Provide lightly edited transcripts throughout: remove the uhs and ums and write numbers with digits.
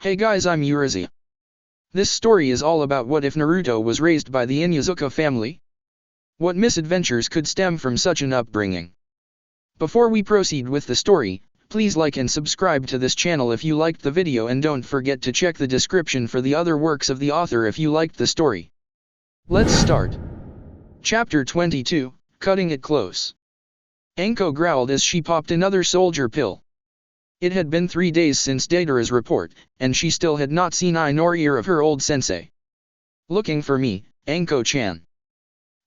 Hey guys, I'm Urizi. This story is all about what if Naruto was raised by the Inuzuka family? What misadventures could stem from such an upbringing? Before we proceed with the story, please like and subscribe to this channel if you liked the video, and don't forget to check the description for the other works of the author if you liked the story. Let's start. Chapter 22, Cutting It Close. Anko growled as she popped another soldier pill. It had been 3 days since Datara's report, and she still had not seen eye nor ear of her old sensei. Looking for me, Anko-chan.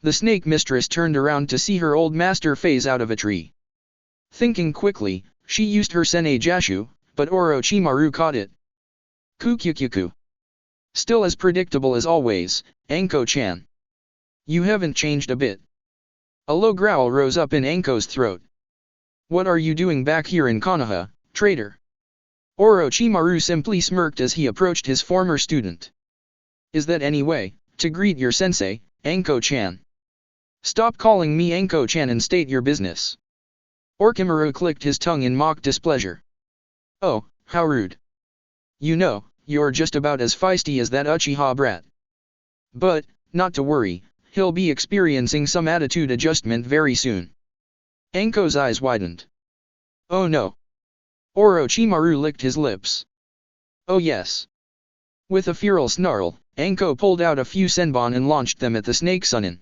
The snake mistress turned around to see her old master phase out of a tree. Thinking quickly, she used her Senei Jashu, but Orochimaru caught it. Kukyukyuku. Still as predictable as always, Anko-chan. You haven't changed a bit. A low growl rose up in Anko's throat. What are you doing back here in Konoha, traitor? Orochimaru simply smirked as he approached his former student. Is that any way to greet your sensei, Anko-chan? Stop calling me Anko-chan and state your business. Orochimaru clicked his tongue in mock displeasure. Oh, how rude. You know, you're just about as feisty as that Uchiha brat. But, not to worry, he'll be experiencing some attitude adjustment very soon. Anko's eyes widened. Oh no. Orochimaru licked his lips. Oh yes. With a feral snarl, Anko pulled out a few senbon and launched them at the snake Sunin.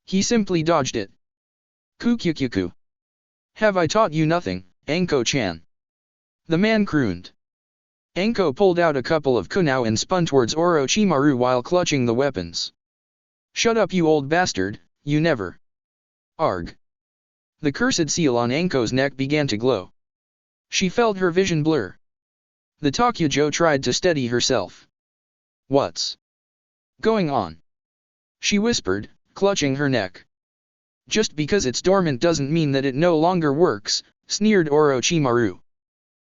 He simply dodged it. Kukyukyuku. Have I taught you nothing, Anko-chan? The man crooned. Anko pulled out a couple of kunao and spun towards Orochimaru while clutching the weapons. Shut up, you old bastard, you never. Arg. The cursed seal on Anko's neck began to glow. She felt her vision blur. The Takujo tried to steady herself. What's going on? She whispered, clutching her neck. Just because it's dormant doesn't mean that it no longer works, sneered Orochimaru.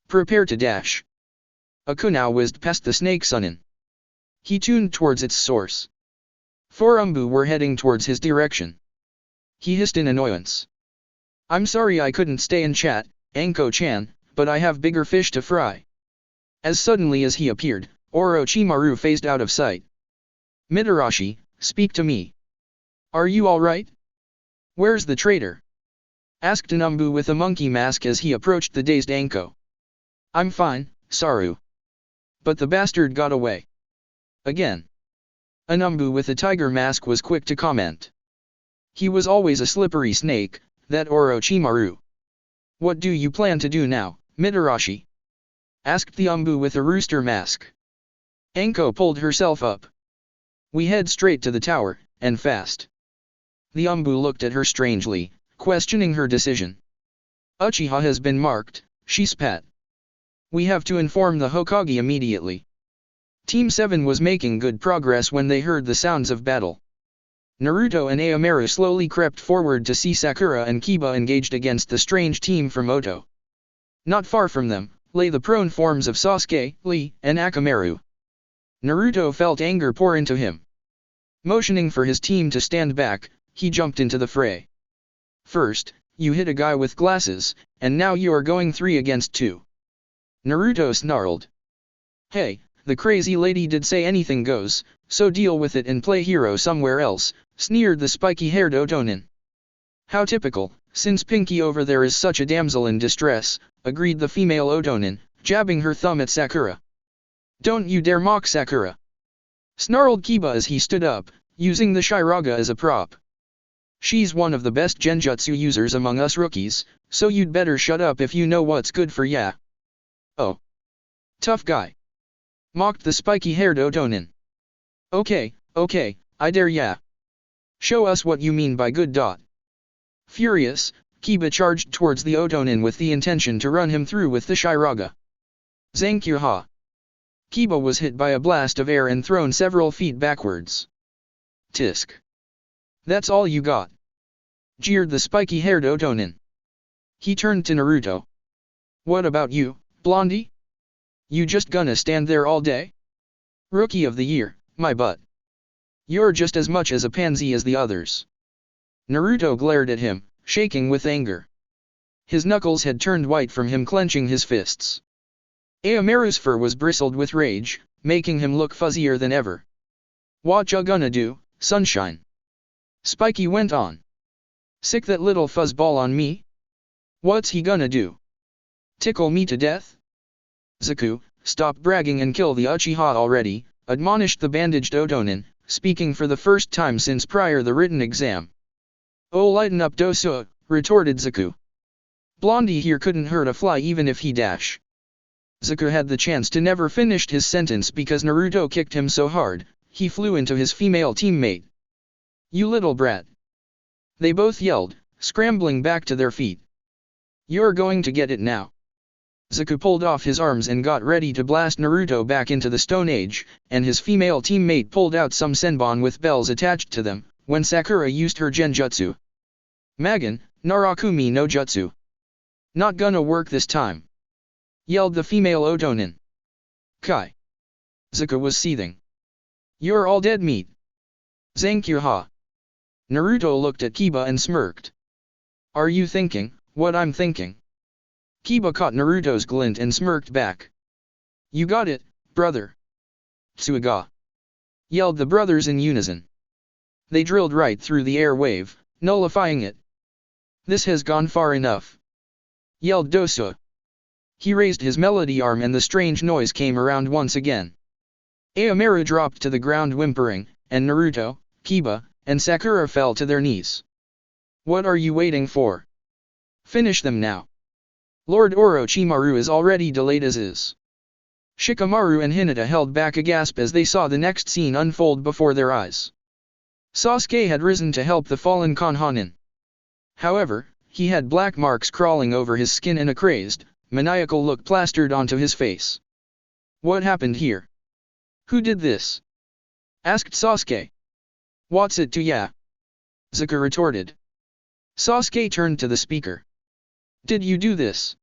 Prepare to dash. A kunao whizzed past the snake Sunin. He tuned towards its source. 4 Umbu were heading towards his direction. He hissed in annoyance. I'm sorry I couldn't stay and chat, Anko-chan, but I have bigger fish to fry. As suddenly as he appeared, Orochimaru phased out of sight. Mitarashi, speak to me. Are you alright? Where's the traitor? Asked an Umbu with a monkey mask as he approached the dazed Anko. I'm fine, Saru. But the bastard got away. Again. An Umbu with a tiger mask was quick to comment. He was always a slippery snake, that Orochimaru. What do you plan to do now, Mitarashi? Asked the Umbu with a rooster mask. Anko pulled herself up. We head straight to the tower, and fast. The Umbu looked at her strangely, questioning her decision. Uchiha has been marked, she spat. We have to inform the Hokage immediately. Team 7 was making good progress when they heard the sounds of battle. Naruto and Aomaru slowly crept forward to see Sakura and Kiba engaged against the strange team from Oto. Not far from them, lay the prone forms of Sasuke, Lee, and Akamaru. Naruto felt anger pour into him. Motioning for his team to stand back, he jumped into the fray. First, you hit a guy with glasses, and now you are going 3 against 2. Naruto snarled. Hey, the crazy lady did say anything goes, so deal with it and play hero somewhere else, sneered the spiky-haired Otonin. How typical, since Pinky over there is such a damsel in distress, agreed the female Otonin, jabbing her thumb at Sakura. Don't you dare mock Sakura! Snarled Kiba as he stood up, using the Shiraga as a prop. She's one of the best genjutsu users among us rookies, so you'd better shut up if you know what's good for ya. Oh. Tough guy. Mocked the spiky-haired Otonin. Okay, I dare ya. Show us what you mean by good. Furious, Kiba charged towards the Otonin with the intention to run him through with the Shiraga. Zankyuha. Kiba was hit by a blast of air and thrown several feet backwards. Tisk. That's all you got? Jeered the spiky-haired Otonin. He turned to Naruto. What about you, Blondie? You just gonna stand there all day? Rookie of the year, my butt. You're just as much as a pansy as the others. Naruto glared at him, shaking with anger. His knuckles had turned white from him clenching his fists. Aomaru's fur was bristled with rage, making him look fuzzier than ever. "What ya gonna do, sunshine?" Spiky went on. "Sick that little fuzzball on me? What's he gonna do? Tickle me to death?" "Zaku, stop bragging and kill the Uchiha already," admonished the bandaged Otonin, speaking for the first time since prior the written exam. "Oh, lighten up Dosa," retorted Zaku. "Blondie here couldn't hurt a fly even if he dash." Zaku had the chance to never finished his sentence because Naruto kicked him so hard, he flew into his female teammate. "You little brat!" they both yelled, scrambling back to their feet. "You're going to get it now." Zaku pulled off his arms and got ready to blast Naruto back into the Stone Age, and his female teammate pulled out some senbon with bells attached to them, when Sakura used her genjutsu. "Magan, Narakumi no Jutsu. Not gonna work this time," yelled the female Otonin. "Kai." Zaku was seething. "You're all dead meat. Zankyuha." Naruto looked at Kiba and smirked. "Are you thinking what I'm thinking?" Kiba caught Naruto's glint and smirked back. "You got it, brother." "Tsuga!" yelled the brothers in unison. They drilled right through the air wave, nullifying it. "This has gone far enough," yelled Dosa. He raised his melody arm and the strange noise came around once again. Aomaru dropped to the ground whimpering, and Naruto, Kiba, and Sakura fell to their knees. "What are you waiting for? Finish them now. Lord Orochimaru is already delayed as is." Shikamaru and Hinata held back a gasp as they saw the next scene unfold before their eyes. Sasuke had risen to help the fallen Konohana. However, he had black marks crawling over his skin and a crazed, maniacal look plastered onto his face. "What happened here? Who did this?" asked Sasuke. "What's it to ya?" Zaku retorted. Sasuke turned to the speaker. "Did you do this?"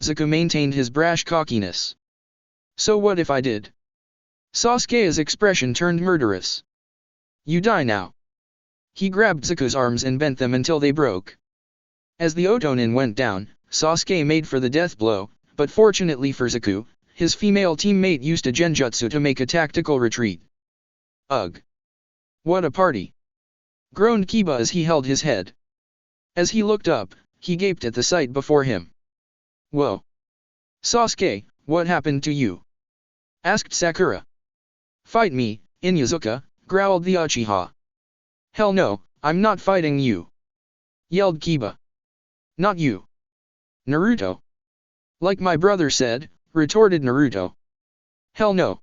Zaku maintained his brash cockiness. "So what if I did?" Sasuke's expression turned murderous. "You die now." He grabbed Zaku's arms and bent them until they broke. As the Otonin went down, Sasuke made for the death blow, but fortunately for Zaku, his female teammate used a genjutsu to make a tactical retreat. "Ugh! What a party!" groaned Kiba as he held his head. As he looked up, he gaped at the sight before him. "Whoa! Sasuke, what happened to you?" asked Sakura. "Fight me, Inuzuka," growled the Uchiha. "Hell no, I'm not fighting you!" yelled Kiba. "Not you, Naruto." "Like my brother said," retorted Naruto. "Hell no."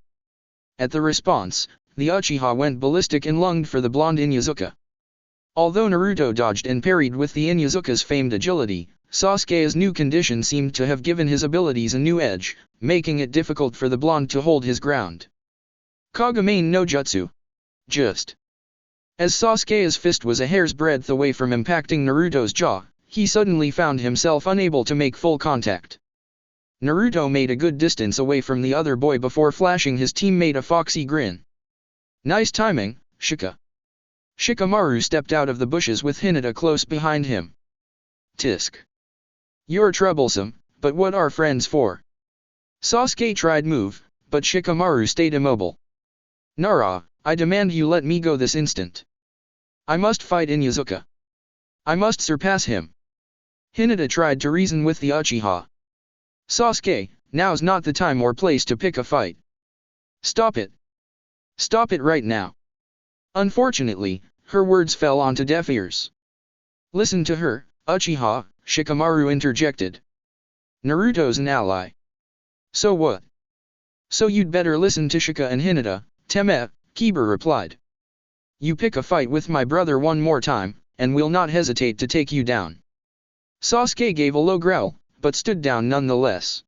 At the response, the Uchiha went ballistic and lunged for the blonde Inuzuka. Although Naruto dodged and parried with the Inuzuka's famed agility, Sasuke's new condition seemed to have given his abilities a new edge, making it difficult for the blonde to hold his ground. Kagame no Jutsu. Just as Sasuke's fist was a hair's breadth away from impacting Naruto's jaw, he suddenly found himself unable to make full contact. Naruto made a good distance away from the other boy before flashing his teammate a foxy grin. "Nice timing, Shika." Shikamaru stepped out of the bushes with Hinata close behind him. "Tisk. You're troublesome, but what are friends for?" Sasuke tried move, but Shikamaru stayed immobile. "Nara, I demand you let me go this instant. I must fight Inuzuka. I must surpass him." Hinata tried to reason with the Uchiha. "Sasuke, now's not the time or place to pick a fight. Stop it. Stop it right now." Unfortunately, her words fell onto deaf ears. "Listen to her, Uchiha," Shikamaru interjected. "Naruto's an ally." "So what?" "So you'd better listen to Shika and Hinata, Teme," Kiba replied. "You pick a fight with my brother one more time, and we'll not hesitate to take you down." Sasuke gave a low growl, but stood down nonetheless.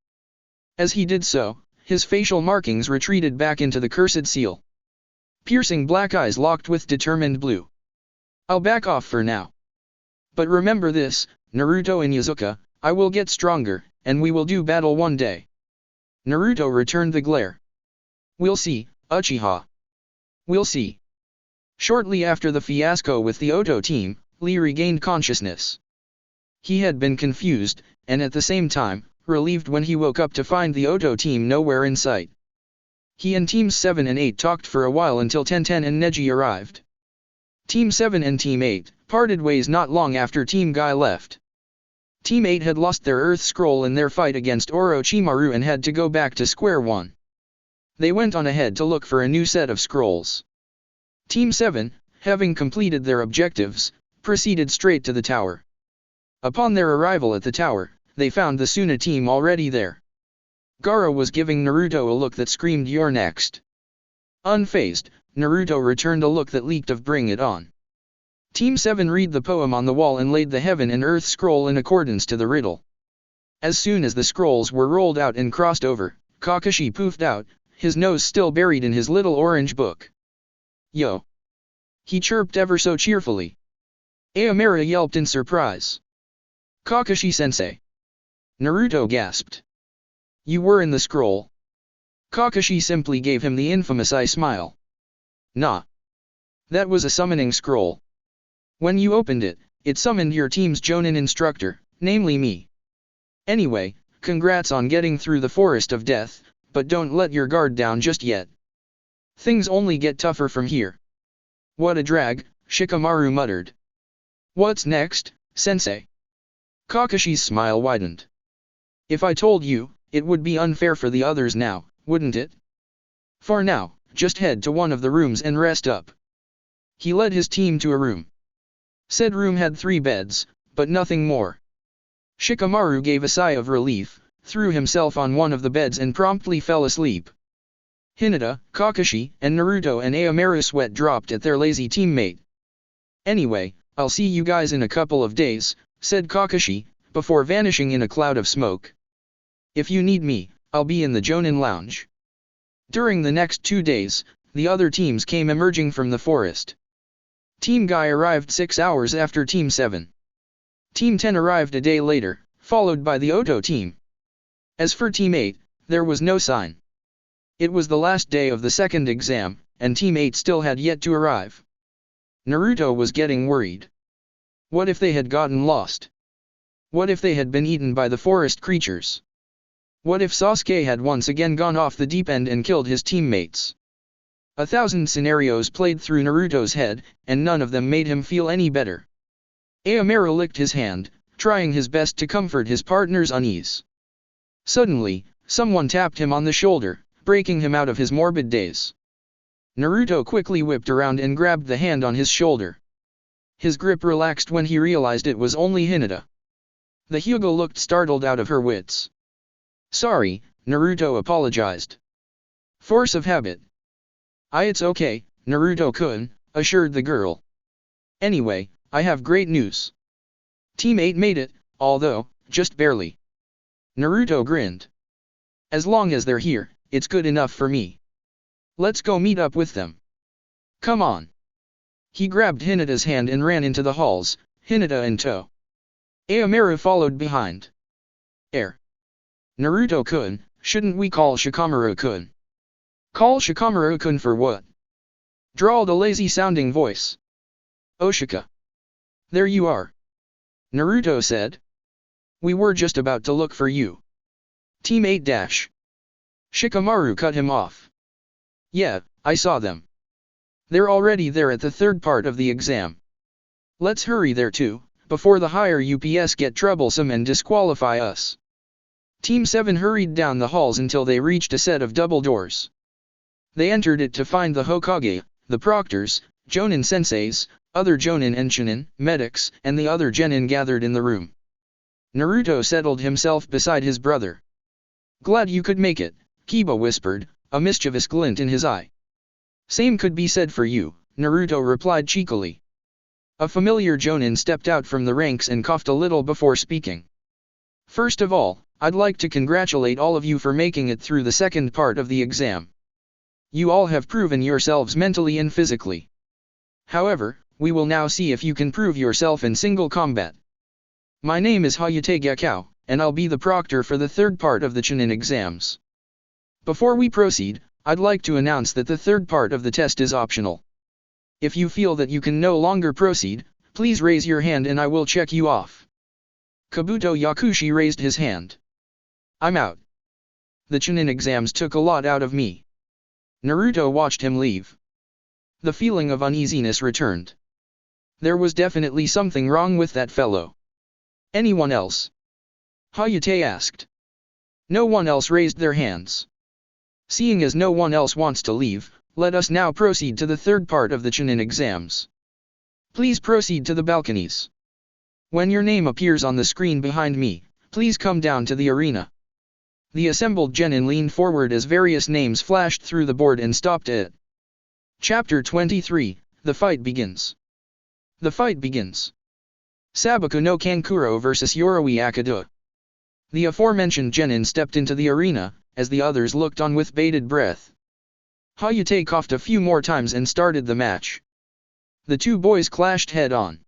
As he did so, his facial markings retreated back into the cursed seal. Piercing black eyes locked with determined blue. "I'll back off for now. But remember this, Naruto and Inuzuka, I will get stronger, and we will do battle one day." Naruto returned the glare. "We'll see, Uchiha. We'll see." Shortly after the fiasco with the Oto team, Lee regained consciousness. He had been confused, and at the same time, relieved when he woke up to find the Oto team nowhere in sight. He and Teams 7 and 8 talked for a while until Tenten and Neji arrived. Team 7 and Team 8 parted ways not long after Team Guy left. Team 8 had lost their Earth Scroll in their fight against Orochimaru and had to go back to square one. They went on ahead to look for a new set of scrolls. Team 7, having completed their objectives, proceeded straight to the tower. Upon their arrival at the tower, they found the Suna team already there. Gaara was giving Naruto a look that screamed "You're next." Unfazed, Naruto returned a look that leaked of "Bring it on." Team 7 read the poem on the wall and laid the Heaven and Earth Scroll in accordance to the riddle. As soon as the scrolls were rolled out and crossed over, Kakashi poofed out, his nose still buried in his little orange book. "Yo!" he chirped ever so cheerfully. Aomera yelped in surprise. "Kakashi-sensei!" Naruto gasped. "You were in the scroll?" Kakashi simply gave him the infamous eye smile. "Nah. That was a summoning scroll. When you opened it, it summoned your team's Jonin instructor, namely me. Anyway, congrats on getting through the Forest of Death, but don't let your guard down just yet. Things only get tougher from here." "What a drag," Shikamaru muttered. "What's next, sensei?" Kakashi's smile widened. "If I told you, it would be unfair for the others now, wouldn't it? For now, just head to one of the rooms and rest up." He led his team to a room. Said room had 3 beds, but nothing more. Shikamaru gave a sigh of relief, threw himself on one of the beds and promptly fell asleep. Hinata, Kakashi, and Naruto and Aomera sweat dropped at their lazy teammate. "Anyway, I'll see you guys in a couple of days," said Kakashi, before vanishing in a cloud of smoke. "If you need me, I'll be in the Jonin Lounge." During the next 2 days, the other teams came emerging from the forest. Team Guy arrived 6 hours after Team 7. Team 10 arrived a day later, followed by the Oto team. As for Team 8, there was no sign. It was the last day of the second exam, and Team 8 still had yet to arrive. Naruto was getting worried. What if they had gotten lost? What if they had been eaten by the forest creatures? What if Sasuke had once again gone off the deep end and killed his teammates? 1,000 scenarios played through Naruto's head, and none of them made him feel any better. Aomera licked his hand, trying his best to comfort his partner's unease. Suddenly, someone tapped him on the shoulder, breaking him out of his morbid daze. Naruto quickly whipped around and grabbed the hand on his shoulder. His grip relaxed when he realized it was only Hinata. The Hyuga looked startled out of her wits. "Sorry," Naruto apologized. "Force of habit." It's okay, Naruto-kun," assured the girl. "Anyway, I have great news. Team 8 made it, although, just barely." Naruto grinned. "As long as they're here, it's good enough for me. Let's go meet up with them. Come on." He grabbed Hinata's hand and ran into the halls, Hinata in tow. Aomera followed behind. Naruto-kun, shouldn't we call Shikamaru-kun?" "Call Shikamaru-kun for what?" drawled a lazy-sounding voice. "Oshika. There you are," Naruto said. "We were just about to look for you." Team 8 dash. Shikamaru cut him off. "Yeah, I saw them. They're already there at the third part of the exam. Let's hurry there too, before the higher UPS get troublesome and disqualify us." Team 7 hurried down the halls until they reached a set of double doors. They entered it to find the Hokage, the proctors, Jonin senseis, other Jonin and Chunin, medics, and the other genin gathered in the room. Naruto settled himself beside his brother. "Glad you could make it," Kiba whispered, a mischievous glint in his eye. "Same could be said for you," Naruto replied cheekily. A familiar Jonin stepped out from the ranks and coughed a little before speaking. "First of all, I'd like to congratulate all of you for making it through the second part of the exam. You all have proven yourselves mentally and physically. However, we will now see if you can prove yourself in single combat. My name is Hayate Gekao, and I'll be the proctor for the third part of the Chunin exams. Before we proceed, I'd like to announce that the third part of the test is optional. If you feel that you can no longer proceed, please raise your hand and I will check you off." Kabuto Yakushi raised his hand. I'm out. The Chunin exams took a lot out of me. Naruto watched him leave. The feeling of uneasiness returned. There was definitely something wrong with that fellow. Anyone else? Hayate asked. No one else raised their hands. Seeing as no one else wants to leave, let us now proceed to the third part of the Chunin exams. Please proceed to the balconies. When your name appears on the screen behind me, please come down to the arena. The assembled genin leaned forward as various names flashed through the board and stopped it. Chapter 23, The Fight Begins. The fight begins. Sabaku no Kankuro vs Yoroi Akada. The aforementioned genin stepped into the arena, as the others looked on with bated breath. Hayate coughed a few more times and started the match. The two boys clashed head-on.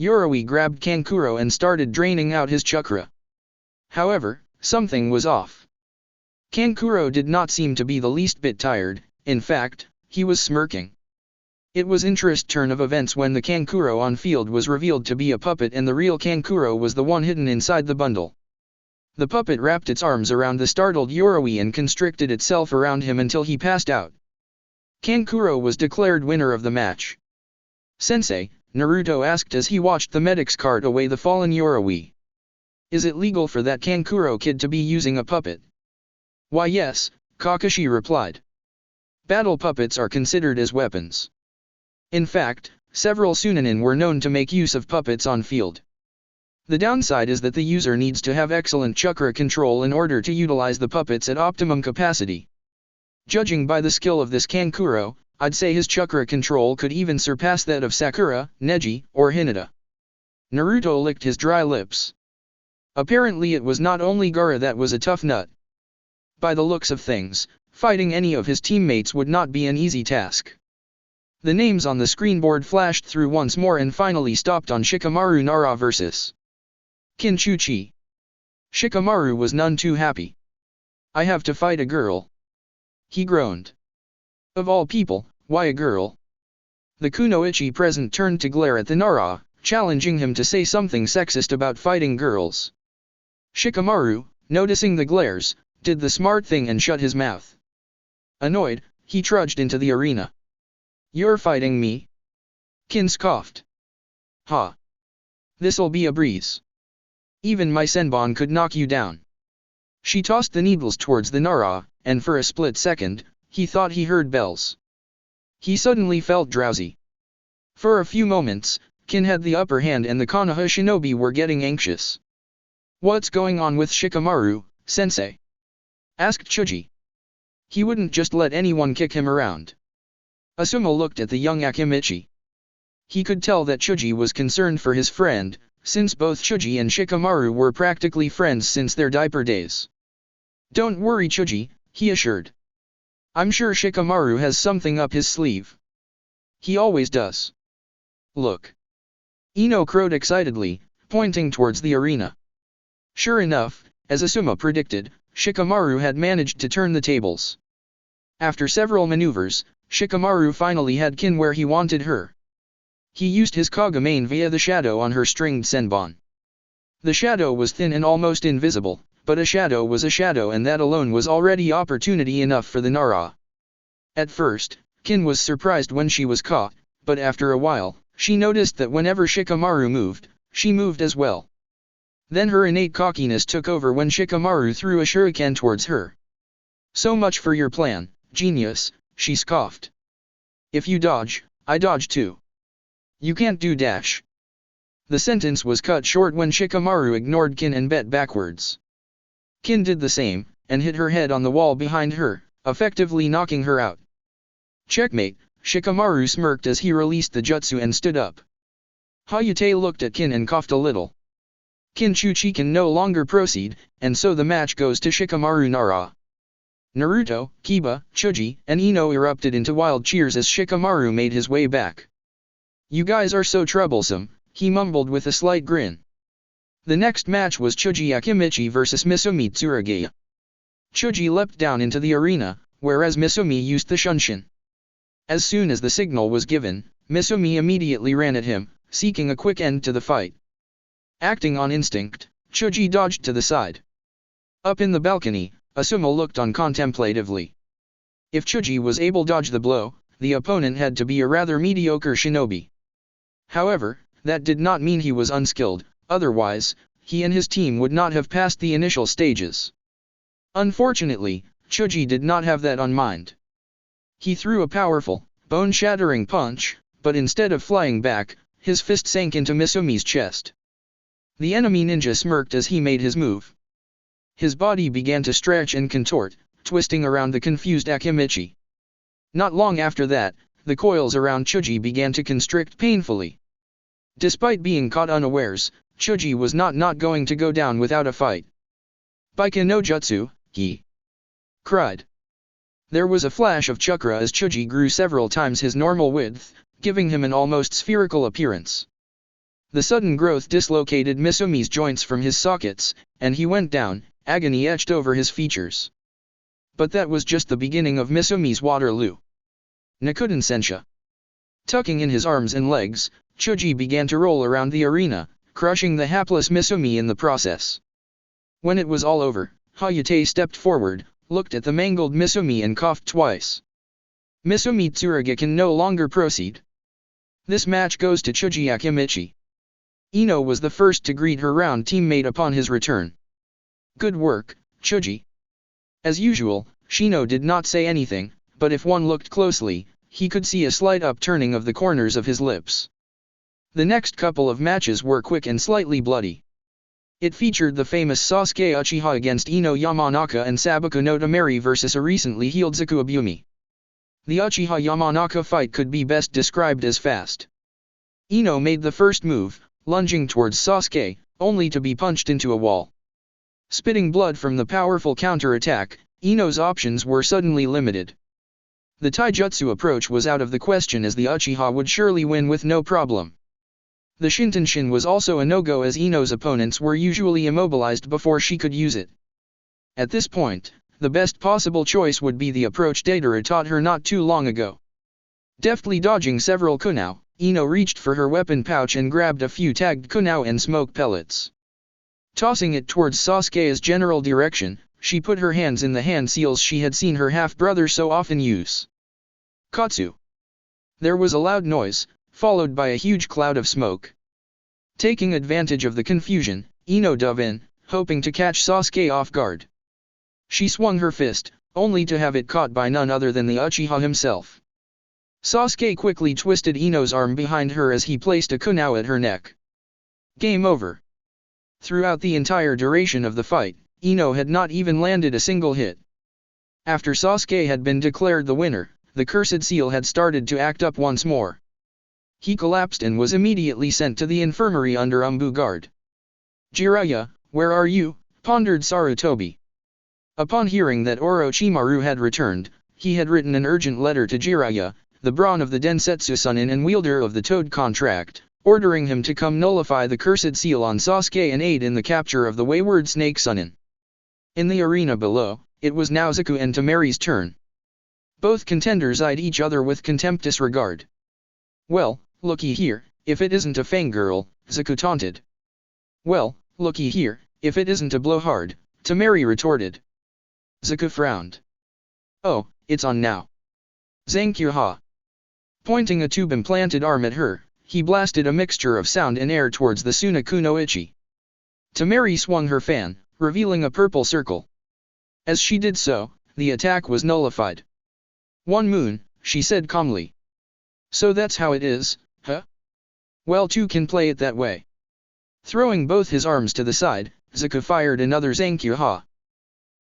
Yoroi grabbed Kankuro and started draining out his chakra. However, something was off. Kankuro did not seem to be the least bit tired, in fact, he was smirking. It was interest turn of events when the Kankuro on field was revealed to be a puppet and the real Kankuro was the one hidden inside the bundle. The puppet wrapped its arms around the startled Yoroi and constricted itself around him until he passed out. Kankuro was declared winner of the match. Sensei, Naruto asked as he watched the medics cart away the fallen Yoroi. Is it legal for that Kankuro kid to be using a puppet? Why yes, Kakashi replied. Battle puppets are considered as weapons. In fact, several Sunanin were known to make use of puppets on field. The downside is that the user needs to have excellent chakra control in order to utilize the puppets at optimum capacity. Judging by the skill of this Kankuro, I'd say his chakra control could even surpass that of Sakura, Neji, or Hinata. Naruto licked his dry lips. Apparently it was not only Gaara that was a tough nut. By the looks of things, fighting any of his teammates would not be an easy task. The names on the screen board flashed through once more and finally stopped on Shikamaru Nara vs. Kinchuchi. Shikamaru was none too happy. I have to fight a girl. He groaned. Of all people, why a girl? The kunoichi present turned to glare at the Nara, challenging him to say something sexist about fighting girls. Shikamaru, noticing the glares, did the smart thing and shut his mouth. Annoyed, he trudged into the arena. You're fighting me? Kin scoffed. Ha. This'll be a breeze. Even my senbon could knock you down. She tossed the needles towards the Nara, and for a split second, he thought he heard bells. He suddenly felt drowsy. For a few moments, Kin had the upper hand and the Konoha shinobi were getting anxious. What's going on with Shikamaru, sensei? Asked Chuji. He wouldn't just let anyone kick him around. Asuma looked at the young Akimichi. He could tell that Chuji was concerned for his friend, since both Chuji and Shikamaru were practically friends since their diaper days. Don't worry Chuji, he assured. I'm sure Shikamaru has something up his sleeve. He always does. Look. Ino crowed excitedly, pointing towards the arena. Sure enough, as Asuma predicted, Shikamaru had managed to turn the tables. After several maneuvers, Shikamaru finally had Kin where he wanted her. He used his Kagamain via the shadow on her stringed senbon. The shadow was thin and almost invisible, but a shadow was a shadow and that alone was already opportunity enough for the Nara. At first, Kin was surprised when she was caught, but after a while, she noticed that whenever Shikamaru moved, she moved as well. Then her innate cockiness took over when Shikamaru threw a shuriken towards her. So much for your plan, genius, she scoffed. If you dodge, I dodge too. You can't do dash. The sentence was cut short when Shikamaru ignored Kin and bet backwards. Kin did the same, and hit her head on the wall behind her, effectively knocking her out. Checkmate, Shikamaru smirked as he released the jutsu and stood up. Hayate looked at Kin and coughed a little. Kinchuchi can no longer proceed, and so the match goes to Shikamaru Nara. Naruto, Kiba, Chuji, and Ino erupted into wild cheers as Shikamaru made his way back. You guys are so troublesome, he mumbled with a slight grin. The next match was Chuji Akimichi vs Misumi Tsuragaya. Chuji leapt down into the arena, whereas Misumi used the Shunshin. As soon as the signal was given, Misumi immediately ran at him, seeking a quick end to the fight. Acting on instinct, Chuji dodged to the side. Up in the balcony, Asuma looked on contemplatively. If Chuji was able to dodge the blow, the opponent had to be a rather mediocre shinobi. However, that did not mean he was unskilled, otherwise, he and his team would not have passed the initial stages. Unfortunately, Chuji did not have that on mind. He threw a powerful, bone-shattering punch, but instead of flying back, his fist sank into Misumi's chest. The enemy ninja smirked as he made his move. His body began to stretch and contort, twisting around the confused Akimichi. Not long after that, the coils around Chuji began to constrict painfully. Despite being caught unawares, Chuji was not going to go down without a fight. Baika no jutsu, he cried. There was a flash of chakra as Chuji grew several times his normal width, giving him an almost spherical appearance. The sudden growth dislocated Misumi's joints from his sockets, and he went down, agony etched over his features. But that was just the beginning of Misumi's Waterloo. Nakuden Sensha. Tucking in his arms and legs, Chuji began to roll around the arena, crushing the hapless Misumi in the process. When it was all over, Hayate stepped forward, looked at the mangled Misumi and coughed twice. Misumi Tsurugi can no longer proceed. This match goes to Chuji Akimichi. Ino was the first to greet her round teammate upon his return. Good work, Chuji. As usual, Shino did not say anything, but if one looked closely, he could see a slight upturning of the corners of his lips. The next couple of matches were quick and slightly bloody. It featured the famous Sasuke Uchiha against Ino Yamanaka and Sabaku no Tamari versus a recently healed Zaku Abumi. The Uchiha Yamanaka fight could be best described as fast. Ino made the first move, lunging towards Sasuke, only to be punched into a wall. Spitting blood from the powerful counter-attack, Ino's options were suddenly limited. The taijutsu approach was out of the question as the Uchiha would surely win with no problem. The Shintenshin was also a no-go as Ino's opponents were usually immobilized before she could use it. At this point, the best possible choice would be the approach Deidara taught her not too long ago. Deftly dodging several kunao, Ino reached for her weapon pouch and grabbed a few tagged kunao and smoke pellets. Tossing it towards Sasuke's general direction, she put her hands in the hand seals she had seen her half-brother so often use. Katsu. There was a loud noise, followed by a huge cloud of smoke. Taking advantage of the confusion, Ino dove in, hoping to catch Sasuke off guard. She swung her fist, only to have it caught by none other than the Uchiha himself. Sasuke quickly twisted Ino's arm behind her as he placed a kunao at her neck. Game over. Throughout the entire duration of the fight, Ino had not even landed a single hit. After Sasuke had been declared the winner, the cursed seal had started to act up once more. He collapsed and was immediately sent to the infirmary under Umbu guard. Jiraiya, where are you? Pondered Sarutobi. Upon hearing that Orochimaru had returned, he had written an urgent letter to Jiraiya, the brawn of the Densetsu Sunin and wielder of the Toad contract, ordering him to come nullify the cursed seal on Sasuke and aid in the capture of the wayward Snake Sunin. In the arena below, it was now Zaku and Tamari's turn. Both contenders eyed each other with contemptuous regard. Well, looky here, if it isn't a fangirl, Zaku taunted. Well, looky here, if it isn't a blowhard, Tamari retorted. Zaku frowned. Oh, it's on now. Zankyuha. Pointing a tube-implanted arm at her, he blasted a mixture of sound and air towards the Sunaku no Ichi. Tamari swung her fan, revealing a purple circle. As she did so, the attack was nullified. One moon, she said calmly. So that's how it is, huh? Well, two can play it that way. Throwing both his arms to the side, Zaku fired another Zankyuha.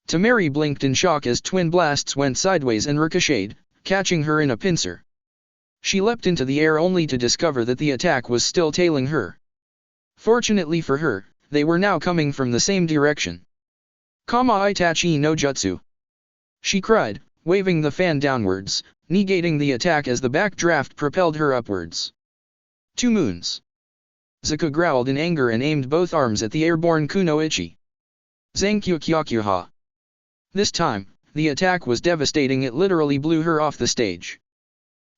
Tamari blinked in shock as twin blasts went sideways and ricocheted, catching her in a pincer. She leapt into the air only to discover that the attack was still tailing her. Fortunately for her, they were now coming from the same direction. Kama Itachi no Jutsu. She cried, waving the fan downwards, negating the attack as the backdraft propelled her upwards. 2 moons. Zaku growled in anger and aimed both arms at the airborne Kunoichi. Zankyu Kyakuha. This time, the attack was devastating. It literally blew her off the stage.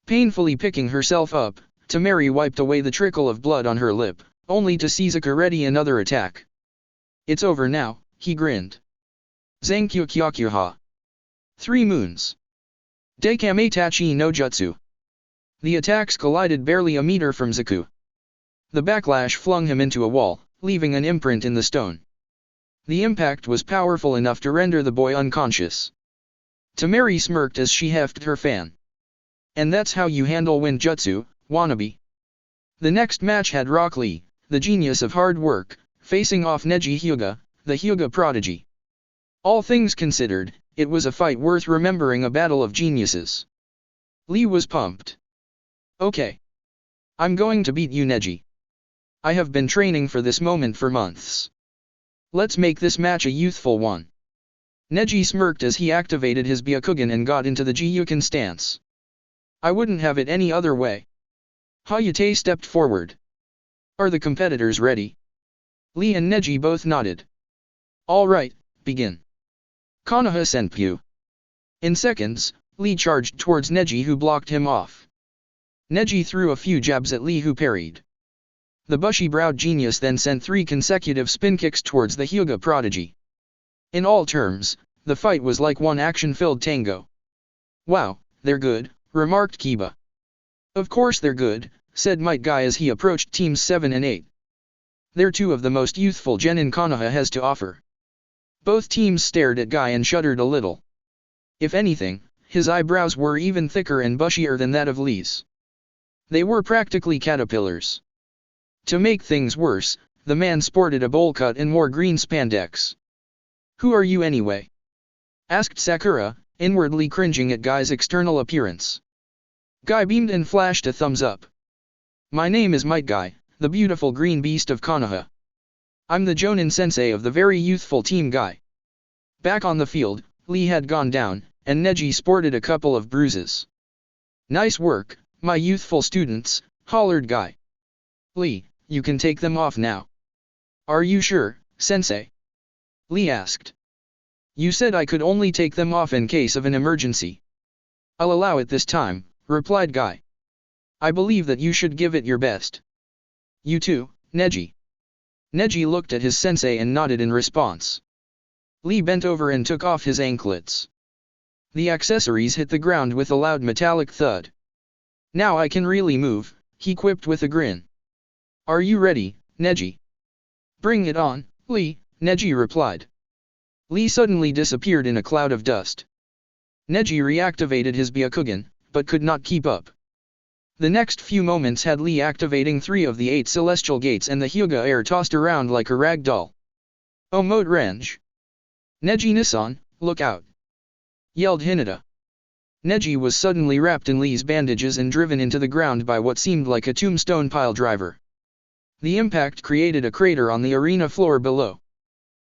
Painfully picking herself up, Tamari wiped away the trickle of blood on her lip, only to see Zaku ready another attack. It's over now, he grinned. Zankyu Kyakuha. 3 moons. Deikame Tachi no Jutsu. The attacks collided barely a meter from Zaku. The backlash flung him into a wall, leaving an imprint in the stone. The impact was powerful enough to render the boy unconscious. Tamari smirked as she hefted her fan. And that's how you handle wind jutsu, wannabe. The next match had Rock Lee, the genius of hard work, facing off Neji Hyuga, the Hyuga prodigy. All things considered, it was a fight worth remembering, a battle of geniuses. Lee was pumped. Okay. I'm going to beat you, Neji. I have been training for this moment for months. Let's make this match a youthful one. Neji smirked as he activated his Byakugan and got into the Jiyuken stance. I wouldn't have it any other way. Hayate stepped forward. Are the competitors ready? Lee and Neji both nodded. All right, begin. Konoha Senpyu. In seconds, Lee charged towards Neji, who blocked him off. Neji threw a few jabs at Lee, who parried. The bushy-browed genius then sent 3 consecutive spin kicks towards the Hyuga prodigy. In all terms, the fight was like one action-filled tango. Wow, they're good, remarked Kiba. Of course they're good, said Might Guy as he approached teams 7 and 8. They're 2 of the most youthful genin Konoha has to offer. Both teams stared at Guy and shuddered a little. If anything, his eyebrows were even thicker and bushier than that of Lee's. They were practically caterpillars. To make things worse, the man sported a bowl cut and wore green spandex. Who are you anyway? Asked Sakura, inwardly cringing at Guy's external appearance. Guy beamed and flashed a thumbs up. My name is Might Guy, the beautiful green beast of Konoha. I'm the Jonin sensei of the very youthful Team Guy. Back on the field, Lee had gone down, and Neji sported a couple of bruises. Nice work, my youthful students, hollered Guy. Lee, you can take them off now. Are you sure, sensei? Lee asked. You said I could only take them off in case of an emergency. I'll allow it this time, replied Guy. I believe that you should give it your best. You too, Neji. Neji looked at his sensei and nodded in response. Lee bent over and took off his anklets. The accessories hit the ground with a loud metallic thud. Now I can really move, he quipped with a grin. Are you ready, Neji? Bring it on, Lee, Neji replied. Lee suddenly disappeared in a cloud of dust. Neji reactivated his Byakugan, but could not keep up. The next few moments had Lee activating 3 of the 8 celestial gates and the Hyuga air tossed around like a rag doll. Oh mode range. Neji Nissan, look out! Yelled Hinata. Neji was suddenly wrapped in Lee's bandages and driven into the ground by what seemed like a tombstone pile driver. The impact created a crater on the arena floor below.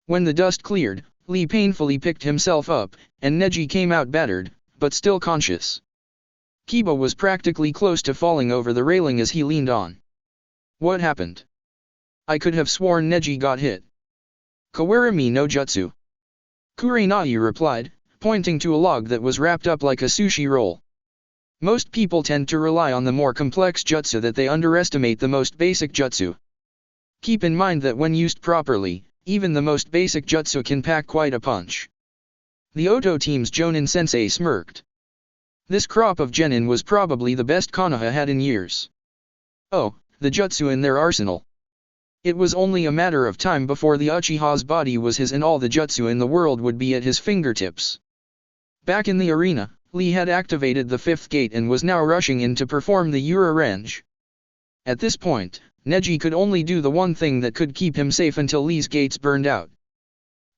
When the dust cleared, Lee painfully picked himself up, and Neji came out battered, but still conscious. Kiba was practically close to falling over the railing as he leaned on. What happened? I could have sworn Neji got hit. Kawarami no Jutsu. Kurenai replied, pointing to a log that was wrapped up like a sushi roll. Most people tend to rely on the more complex jutsu that they underestimate the most basic jutsu. Keep in mind that when used properly, even the most basic jutsu can pack quite a punch. The Oto team's Jonin sensei smirked. This crop of genin was probably the best Konoha had in years. Oh, the jutsu in their arsenal. It was only a matter of time before the Uchiha's body was his and all the jutsu in the world would be at his fingertips. Back in the arena, Lee had activated the 5th gate and was now rushing in to perform the Yura range. At this point, Neji could only do the one thing that could keep him safe until Lee's gates burned out.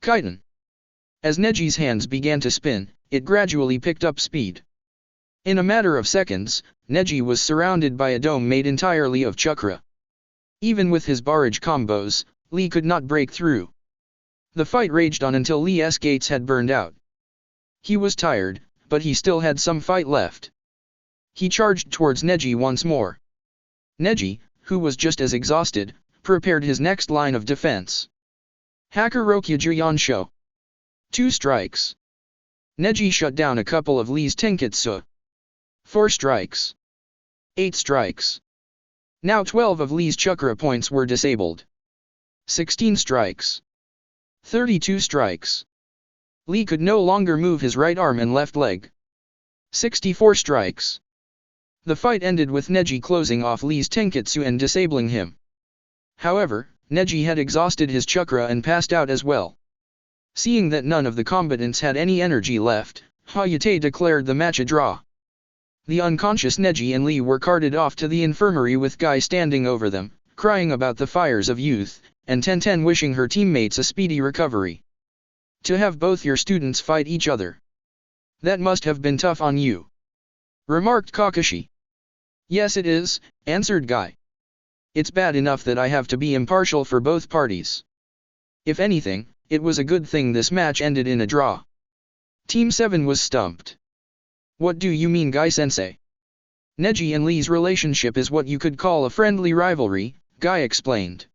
Kaiten. As Neji's hands began to spin, it gradually picked up speed. In a matter of seconds, Neji was surrounded by a dome made entirely of chakra. Even with his barrage combos, Lee could not break through. The fight raged on until Lee's gates had burned out. He was tired, but he still had some fight left. He charged towards Neji once more. Neji, who was just as exhausted, prepared his next line of defense. Hakurokyu Yansho. 2 strikes. Neji shut down a couple of Lee's tenketsu. 4 strikes. 8 strikes. Now 12 of Lee's chakra points were disabled. 16 strikes. 32 strikes. Lee could no longer move his right arm and left leg. 64 strikes. The fight ended with Neji closing off Lee's tenketsu and disabling him. However, Neji had exhausted his chakra and passed out as well. Seeing that none of the combatants had any energy left, Hayate declared the match a draw. The unconscious Neji and Lee were carted off to the infirmary with Guy standing over them, crying about the fires of youth, and Tenten wishing her teammates a speedy recovery. To have both your students fight each other. That must have been tough on you, remarked Kakashi. Yes it is, answered Guy. It's bad enough that I have to be impartial for both parties. If anything, it was a good thing this match ended in a draw. Team 7 was stumped. What do you mean, Guy-sensei? Neji and Lee's relationship is what you could call a friendly rivalry, Guy explained.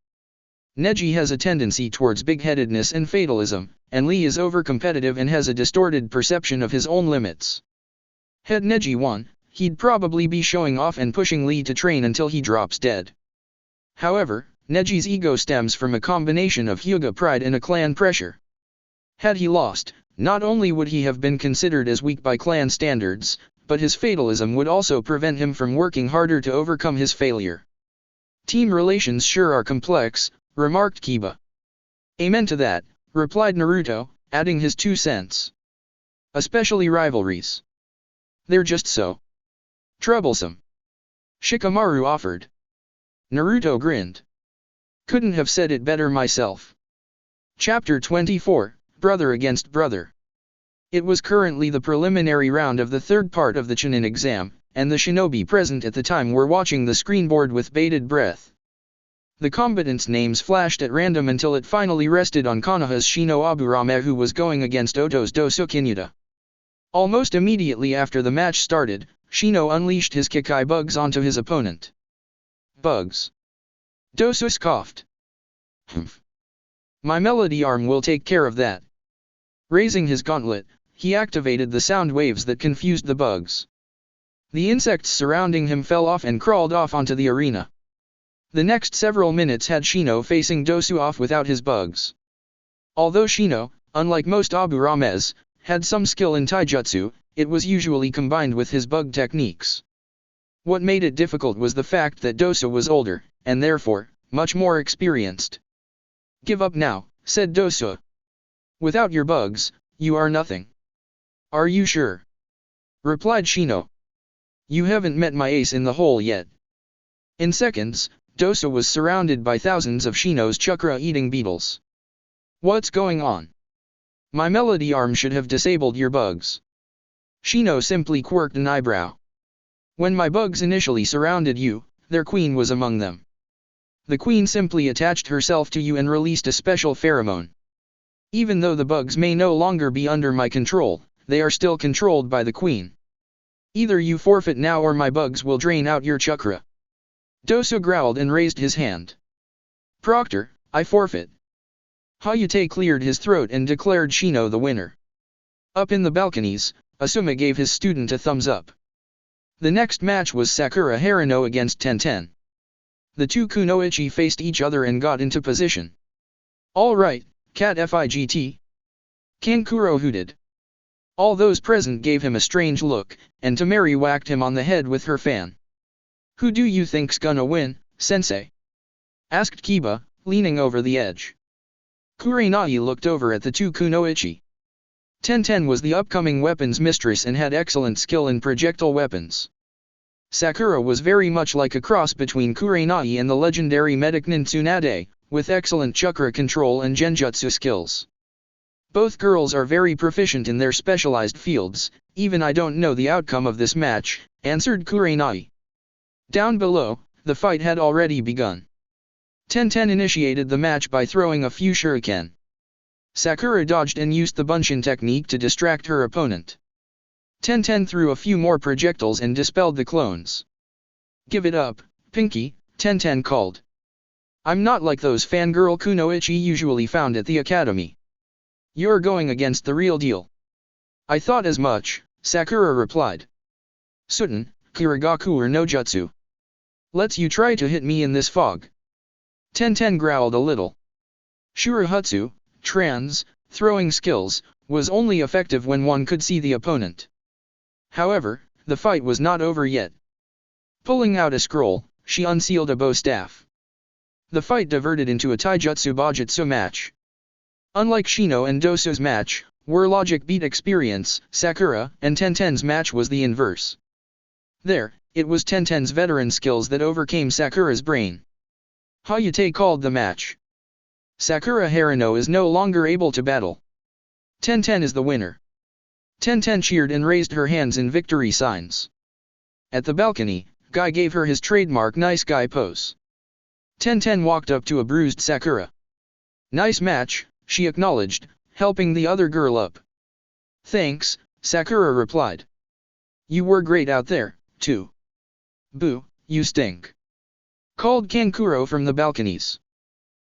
Neji has a tendency towards big-headedness and fatalism, and Lee is over-competitive and has a distorted perception of his own limits. Had Neji won, he'd probably be showing off and pushing Lee to train until he drops dead. However, Neji's ego stems from a combination of Hyuga pride and a clan pressure. Had he lost, not only would he have been considered as weak by clan standards, but his fatalism would also prevent him from working harder to overcome his failure. Team relations sure are complex, remarked Kiba. Amen to that, replied Naruto, adding his 2 cents. Especially rivalries. They're just so troublesome. Shikamaru offered. Naruto grinned. Couldn't have said it better myself. Chapter 24, Brother Against Brother. It was currently the preliminary round of the third part of the Chunin exam, and the shinobi present at the time were watching the screenboard with bated breath. The combatants' names flashed at random until it finally rested on Konoha's Shino Aburame, who was going against Oto's Dosu Kinyuta. Almost immediately after the match started, Shino unleashed his Kikai bugs onto his opponent. Bugs. Dosu scoffed. Humph. My melody arm will take care of that. Raising his gauntlet, he activated the sound waves that confused the bugs. The insects surrounding him fell off and crawled off onto the arena. The next several minutes had Shino facing Dosu off without his bugs. Although Shino, unlike most Aburames, had some skill in taijutsu, it was usually combined with his bug techniques. What made it difficult was the fact that Dosu was older, and therefore, much more experienced. Give up now, said Dosu. Without your bugs, you are nothing. Are you sure? Replied Shino. You haven't met my ace in the hole yet. In seconds, Dosu was surrounded by thousands of Shino's chakra-eating beetles. What's going on? My melody arm should have disabled your bugs. Shino simply quirked an eyebrow. When my bugs initially surrounded you, their queen was among them. The queen simply attached herself to you and released a special pheromone. Even though the bugs may no longer be under my control, they are still controlled by the queen. Either you forfeit now or my bugs will drain out your chakra. Dosu growled and raised his hand. Proctor, I forfeit. Hayate cleared his throat and declared Shino the winner. Up in the balconies, Asuma gave his student a thumbs up. The next match was Sakura Haruno against Tenten. The two kunoichi faced each other and got into position. All right, cat fight. Kankuro hooted. All those present gave him a strange look, and Tamari whacked him on the head with her fan. Who do you think's gonna win, sensei? Asked Kiba, leaning over the edge. Kurenai looked over at the two kunoichi. Tenten was the upcoming weapons mistress and had excellent skill in projectile weapons. Sakura was very much like a cross between Kurenai and the legendary medic Tsunade, with excellent chakra control and genjutsu skills. Both girls are very proficient in their specialized fields. Even I don't know the outcome of this match, answered Kurenai. Down below, the fight had already begun. Tenten initiated the match by throwing a few shuriken. Sakura dodged and used the bunshin technique to distract her opponent. Tenten threw a few more projectiles and dispelled the clones. Give it up, Pinky, Tenten called. I'm not like those fangirl kunoichi usually found at the academy. You're going against the real deal. I thought as much, Sakura replied. Suten, Kirigaku or no jutsu. Let's you try to hit me in this fog. Tenten growled a little. Shurihutsu, trans, throwing skills, was only effective when one could see the opponent. However, the fight was not over yet. Pulling out a scroll, she unsealed a bow staff. The fight diverted into a taijutsu bojutsu match. Unlike Shino and Doso's match, where logic beat experience, Sakura and Tenten's match was the inverse. There, it was Tenten's veteran skills that overcame Sakura's brain. Hayate called the match. Sakura Haruno is no longer able to battle. Tenten is the winner. Tenten cheered and raised her hands in victory signs. At the balcony, Guy gave her his trademark nice guy pose. Tenten walked up to a bruised Sakura. Nice match, she acknowledged, helping the other girl up. Thanks, Sakura replied. You were great out there, too. Boo, you stink. Called Kankuro from the balconies.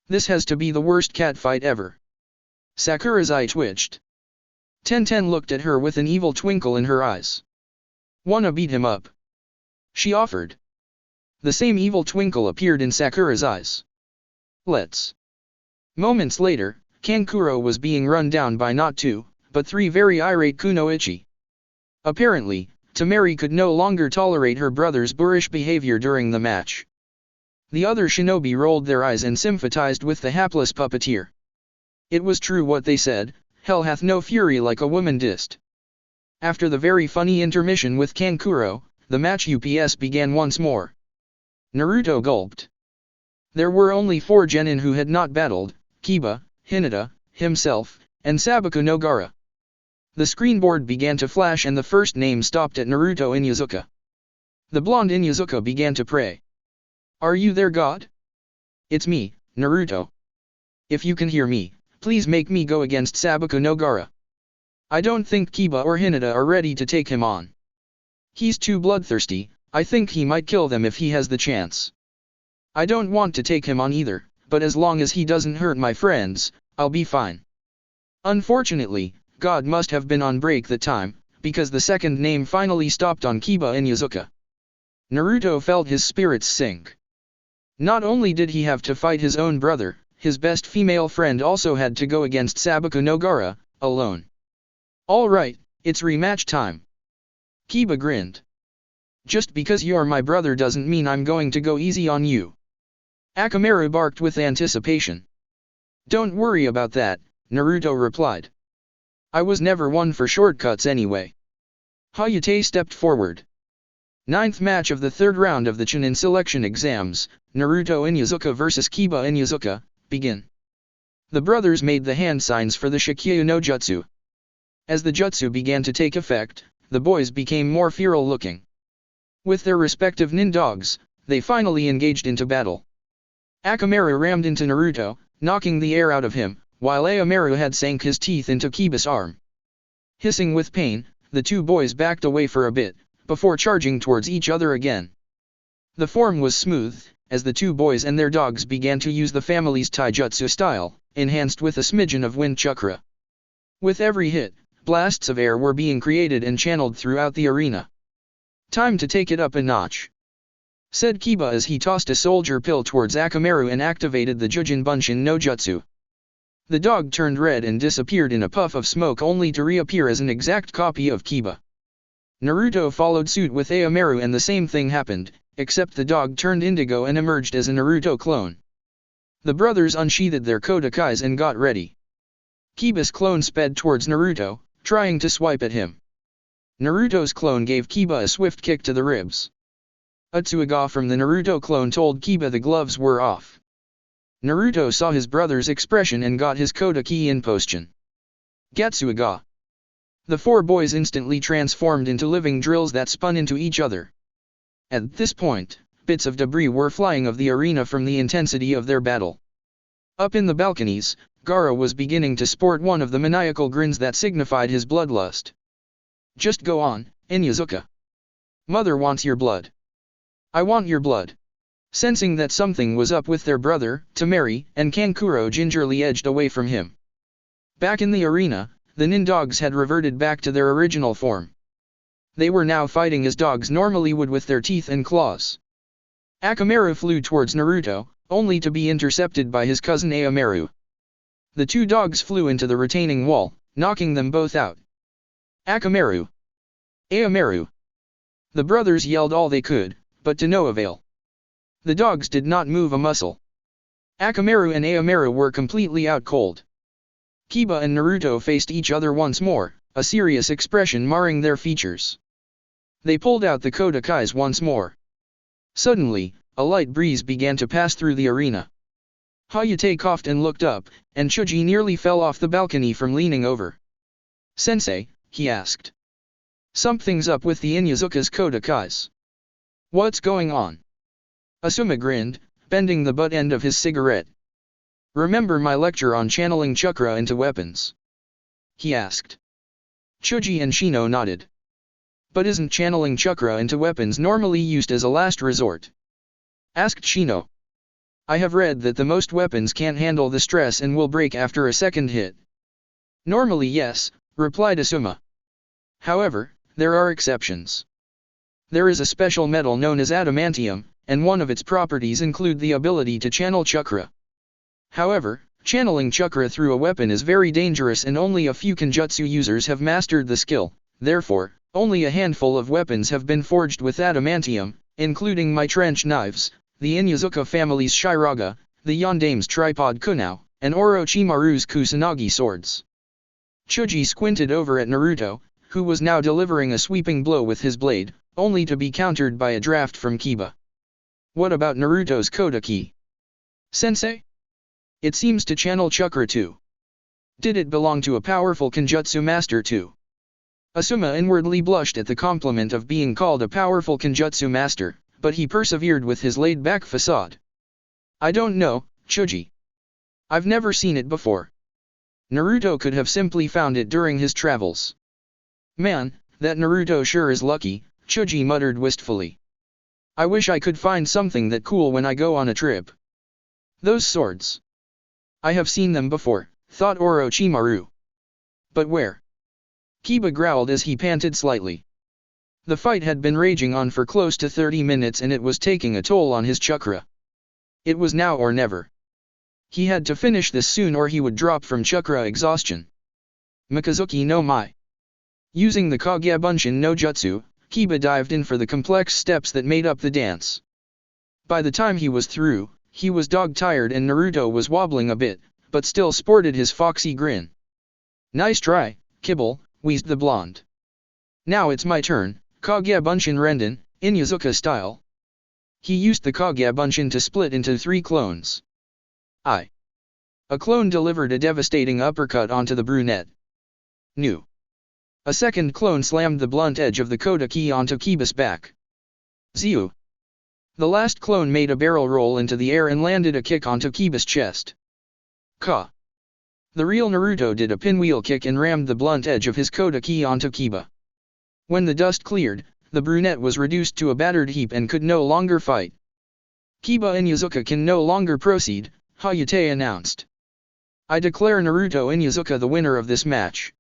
This has to be the worst catfight ever. Sakura's eye twitched. Tenten looked at her with an evil twinkle in her eyes. Wanna beat him up? She offered. The same evil twinkle appeared in Sakura's eyes. Let's. Moments later, Kankuro was being run down by not 2, but 3 very irate kunoichi. Apparently, Tamari could no longer tolerate her brother's boorish behavior during the match. The other shinobi rolled their eyes and sympathized with the hapless puppeteer. It was true what they said, hell hath no fury like a woman dissed. After the very funny intermission with Kankuro, the match UPS began once more. Naruto gulped. There were only 4 genin who had not battled, Kiba, Hinata, himself, and Sabaku Nogara. The screenboard began to flash and the first name stopped at Naruto Inuzuka. The blonde Inuzuka began to pray. Are you there, God? It's me, Naruto. If you can hear me, please make me go against Sabaku Nogara. I don't think Kiba or Hinata are ready to take him on. He's too bloodthirsty, I think he might kill them if he has the chance. I don't want to take him on either, but as long as he doesn't hurt my friends, I'll be fine. Unfortunately, God must have been on break that time, because the second name finally stopped on Kiba Inuzuka. Naruto felt his spirits sink. Not only did he have to fight his own brother, his best female friend also had to go against Sabaku Nogara, alone. Alright, it's rematch time. Kiba grinned. Just because you're my brother doesn't mean I'm going to go easy on you. Akamaru barked with anticipation. Don't worry about that, Naruto replied. I was never one for shortcuts anyway. Hayate stepped forward. 9th match of the 3rd round of the Chunin selection exams, Naruto Inuzuka vs Kiba Inuzuka, begin. The brothers made the hand signs for the Shikyu no Jutsu. As the jutsu began to take effect, the boys became more feral looking. With their respective nin dogs, they finally engaged into battle. Akamaru rammed into Naruto, knocking the air out of him, while Aomaru had sank his teeth into Kiba's arm. Hissing with pain, the 2 boys backed away for a bit, before charging towards each other again. The form was smooth, as the 2 boys and their dogs began to use the family's taijutsu style, enhanced with a smidgen of wind chakra. With every hit, blasts of air were being created and channeled throughout the arena. Time to take it up a notch, said Kiba as he tossed a soldier pill towards Akamaru and activated the Jujin Bunshin no Jutsu. The dog turned red and disappeared in a puff of smoke only to reappear as an exact copy of Kiba. Naruto followed suit with Aomaru and the same thing happened, except the dog turned indigo and emerged as a Naruto clone. The brothers unsheathed their kodakais and got ready. Kiba's clone sped towards Naruto, trying to swipe at him. Naruto's clone gave Kiba a swift kick to the ribs. A Tsuiga from the Naruto clone told Kiba the gloves were off. Naruto saw his brother's expression and got his Kodaki in postion. Gatsuiga. The 4 boys instantly transformed into living drills that spun into each other. At this point, bits of debris were flying of the arena from the intensity of their battle. Up in the balconies, Gaara was beginning to sport one of the maniacal grins that signified his bloodlust. Just go on, Inuzuka. Mother wants your blood. I want your blood. Sensing that something was up with their brother, Tamari and Kankuro gingerly edged away from him. Back in the arena, the nin dogs had reverted back to their original form. They were now fighting as dogs normally would with their teeth and claws. Akamaru flew towards Naruto, only to be intercepted by his cousin Aomaru. The 2 dogs flew into the retaining wall, knocking them both out. Akamaru! Aomaru! The brothers yelled all they could, but to no avail. The dogs did not move a muscle. Akamaru and Aomaru were completely out cold. Kiba and Naruto faced each other once more, a serious expression marring their features. They pulled out the Kodakais once more. Suddenly, a light breeze began to pass through the arena. Hayate coughed and looked up, and Chuji nearly fell off the balcony from leaning over. "Sensei," he asked. "Something's up with the Inuzuka's Kodakais. What's going on?" Asuma grinned, bending the butt end of his cigarette. "Remember my lecture on channeling chakra into weapons?" he asked. Chuji and Shino nodded. "But isn't channeling chakra into weapons normally used as a last resort?" asked Shino. "I have read that the most weapons can't handle the stress and will break after a second hit." "Normally yes," replied Asuma. "However, there are exceptions. There is a special metal known as adamantium, and one of its properties include the ability to channel chakra. However, channeling chakra through a weapon is very dangerous and only a few Kenjutsu users have mastered the skill, therefore, only a handful of weapons have been forged with adamantium, including my trench knives, the Inuzuka family's shiraga, the Yondame's tripod kunao, and Orochimaru's kusanagi swords." Chuji squinted over at Naruto, who was now delivering a sweeping blow with his blade, only to be countered by a draft from Kiba. "What about Naruto's Kodaki? Sensei? It seems to channel chakra too. Did it belong to a powerful Kenjutsu master too?" Asuma inwardly blushed at the compliment of being called a powerful Kenjutsu master, but he persevered with his laid-back facade. "I don't know, Chuji. I've never seen it before. Naruto could have simply found it during his travels." "Man, that Naruto sure is lucky," Chuji muttered wistfully. "I wish I could find something that cool when I go on a trip. Those swords. I have seen them before," thought Orochimaru. "But where?" Kiba growled as he panted slightly. The fight had been raging on for close to 30 minutes and it was taking a toll on his chakra. It was now or never. He had to finish this soon or he would drop from chakra exhaustion. Mikazuki no Mai. Using the Kagebunshin no Jutsu, Kiba dived in for the complex steps that made up the dance. By the time he was through, he was dog-tired and Naruto was wobbling a bit, but still sported his foxy grin. "Nice try, Kibble," wheezed the blonde. "Now it's my turn, Kagebunshin Renden, Inuzuka style." He used the Kagebunshin to split into 3 clones. A clone delivered a devastating uppercut onto the brunette. New. A second clone slammed the blunt edge of the Kodaki onto Kiba's back. Ziu. The last clone made a barrel roll into the air and landed a kick onto Kiba's chest. Ka. The real Naruto did a pinwheel kick and rammed the blunt edge of his Kodaki onto Kiba. When the dust cleared, the brunette was reduced to a battered heap and could no longer fight. "Kiba Inuzuka can no longer proceed," Hayate announced. "I declare Naruto Inuzuka the winner of this match."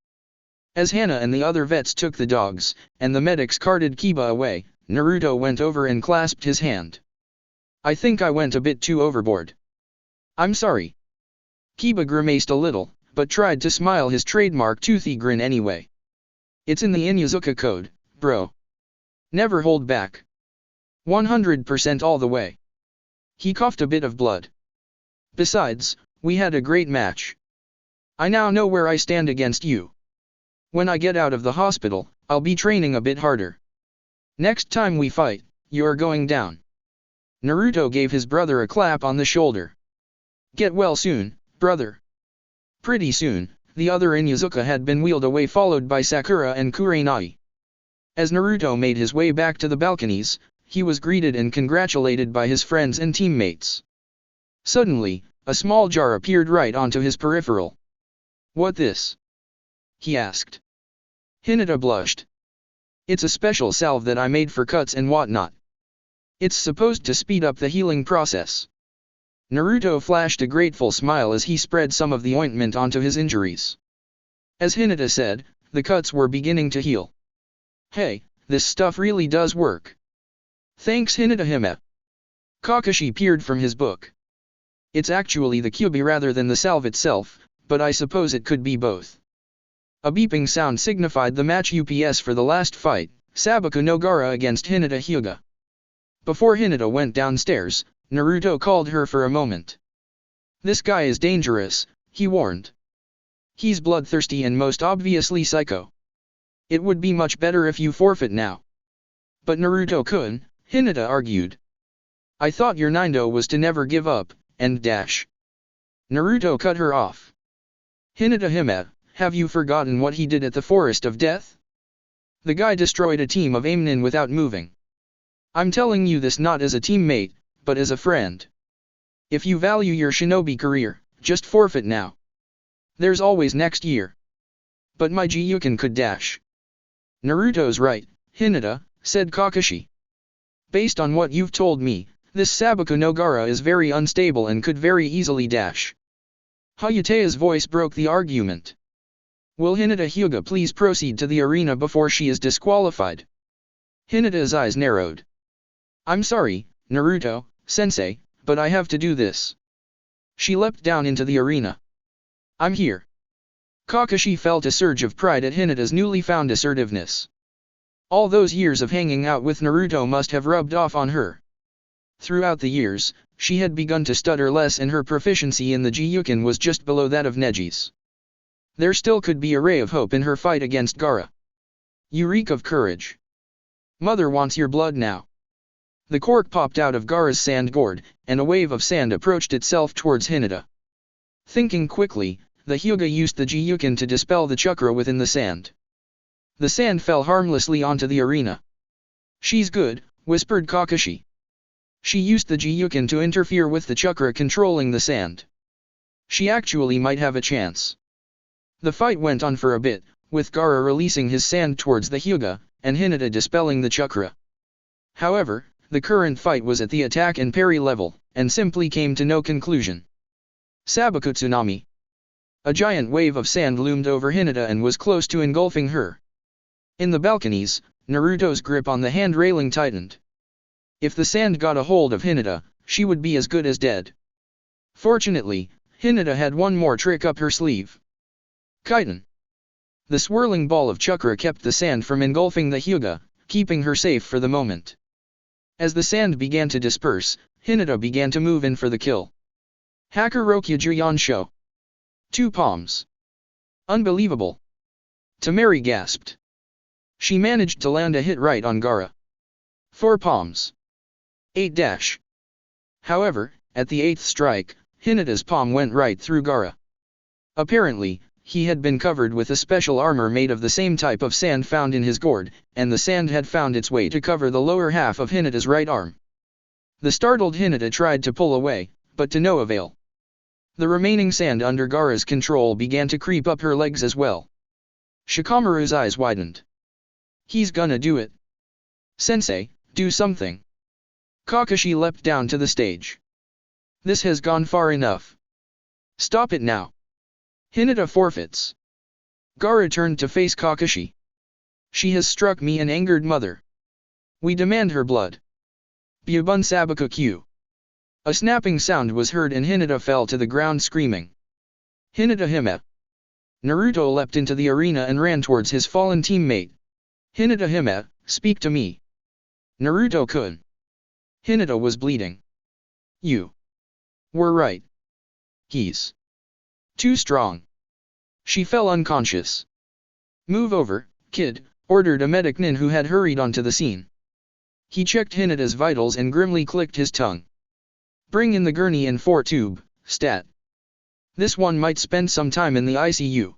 As Hana and the other vets took the dogs, and the medics carted Kiba away, Naruto went over and clasped his hand. "I think I went a bit too overboard. I'm sorry." Kiba grimaced a little, but tried to smile his trademark toothy grin anyway. "It's in the Inuzuka code, bro. Never hold back. 100% all the way." He coughed a bit of blood. "Besides, we had a great match. I now know where I stand against you. When I get out of the hospital, I'll be training a bit harder. Next time we fight, you're going down." Naruto gave his brother a clap on the shoulder. "Get well soon, brother." Pretty soon, the other Inuzuka had been wheeled away followed by Sakura and Kurenai. As Naruto made his way back to the balconies, he was greeted and congratulated by his friends and teammates. Suddenly, a small jar appeared right onto his peripheral. "What this?" he asked. Hinata blushed. "It's a special salve that I made for cuts and whatnot. It's supposed to speed up the healing process." Naruto flashed a grateful smile as he spread some of the ointment onto his injuries. As Hinata said, the cuts were beginning to heal. "Hey, this stuff really does work. Thanks Hinata-hime." Kakashi peered from his book. "It's actually the kyubi rather than the salve itself, but I suppose it could be both." A beeping sound signified the match UPS for the last fight, Sabaku no Gaara against Hinata Hyuga. Before Hinata went downstairs, Naruto called her for a moment. "This guy is dangerous," he warned. "He's bloodthirsty and most obviously psycho. It would be much better if you forfeit now." "But Naruto-kun," Hinata argued. "I thought your Nindo was to never give up, and dash." Naruto cut her off. "Hinata Hime, have you forgotten what he did at the Forest of Death? The guy destroyed a team of Aimnin without moving. I'm telling you this not as a teammate, but as a friend. If you value your shinobi career, just forfeit now. There's always next year." "But my Gyuken could dash." "Naruto's right, Hinata," said Kakashi. "Based on what you've told me, this Sabaku no Gaara is very unstable and could very easily dash." Hayata's voice broke the argument. "Will Hinata Hyuga please proceed to the arena before she is disqualified?" Hinata's eyes narrowed. "I'm sorry, Naruto-sensei, but I have to do this." She leapt down into the arena. "I'm here." Kakashi felt a surge of pride at Hinata's newly found assertiveness. All those years of hanging out with Naruto must have rubbed off on her. Throughout the years, she had begun to stutter less and her proficiency in the Gyuken was just below that of Neji's. There still could be a ray of hope in her fight against Gaara. "You reek of courage. Mother wants your blood now." The cork popped out of Gaara's sand gourd, and a wave of sand approached itself towards Hinata. Thinking quickly, the Hyuga used the Gyuken to dispel the chakra within the sand. The sand fell harmlessly onto the arena. "She's good," whispered Kakashi. "She used the Gyuken to interfere with the chakra controlling the sand. She actually might have a chance." The fight went on for a bit, with Gaara releasing his sand towards the Hyuga, and Hinata dispelling the chakra. However, the current fight was at the attack and parry level, and simply came to no conclusion. Sabaku tsunami. A giant wave of sand loomed over Hinata and was close to engulfing her. In the balconies, Naruto's grip on the hand railing tightened. If the sand got a hold of Hinata, she would be as good as dead. Fortunately, Hinata had one more trick up her sleeve. Kaiten. The swirling ball of chakra kept the sand from engulfing the Hyuga, keeping her safe for the moment. As the sand began to disperse, Hinata began to move in for the kill. Hakurokya Juyansho. 2 palms. Unbelievable. Tamari gasped. She managed to land a hit right on Gaara. 4 palms. 8 dash. However, at the 8th strike, Hinata's palm went right through Gaara. Apparently, he had been covered with a special armor made of the same type of sand found in his gourd, and the sand had found its way to cover the lower half of Hinata's right arm. The startled Hinata tried to pull away, but to no avail. The remaining sand under Gaara's control began to creep up her legs as well. Shikamaru's eyes widened. "He's gonna do it. Sensei, do something." Kakashi leapt down to the stage. "This has gone far enough. Stop it now." Hinata forfeits. Gaara turned to face Kakashi. "She has struck me and angered mother. We demand her blood. Byubun Sabaku Q." A snapping sound was heard and Hinata fell to the ground screaming. "Hinata Hime." Naruto leapt into the arena and ran towards his fallen teammate. "Hinata Hime, speak to me." "Naruto-kun." Hinata was bleeding. "You were right. He's too strong." She fell unconscious. "Move over, kid," ordered a medic nin who had hurried onto the scene. He checked Hinata's vitals and grimly clicked his tongue. "Bring in the gurney and 4-tube, stat. This one might spend some time in the ICU."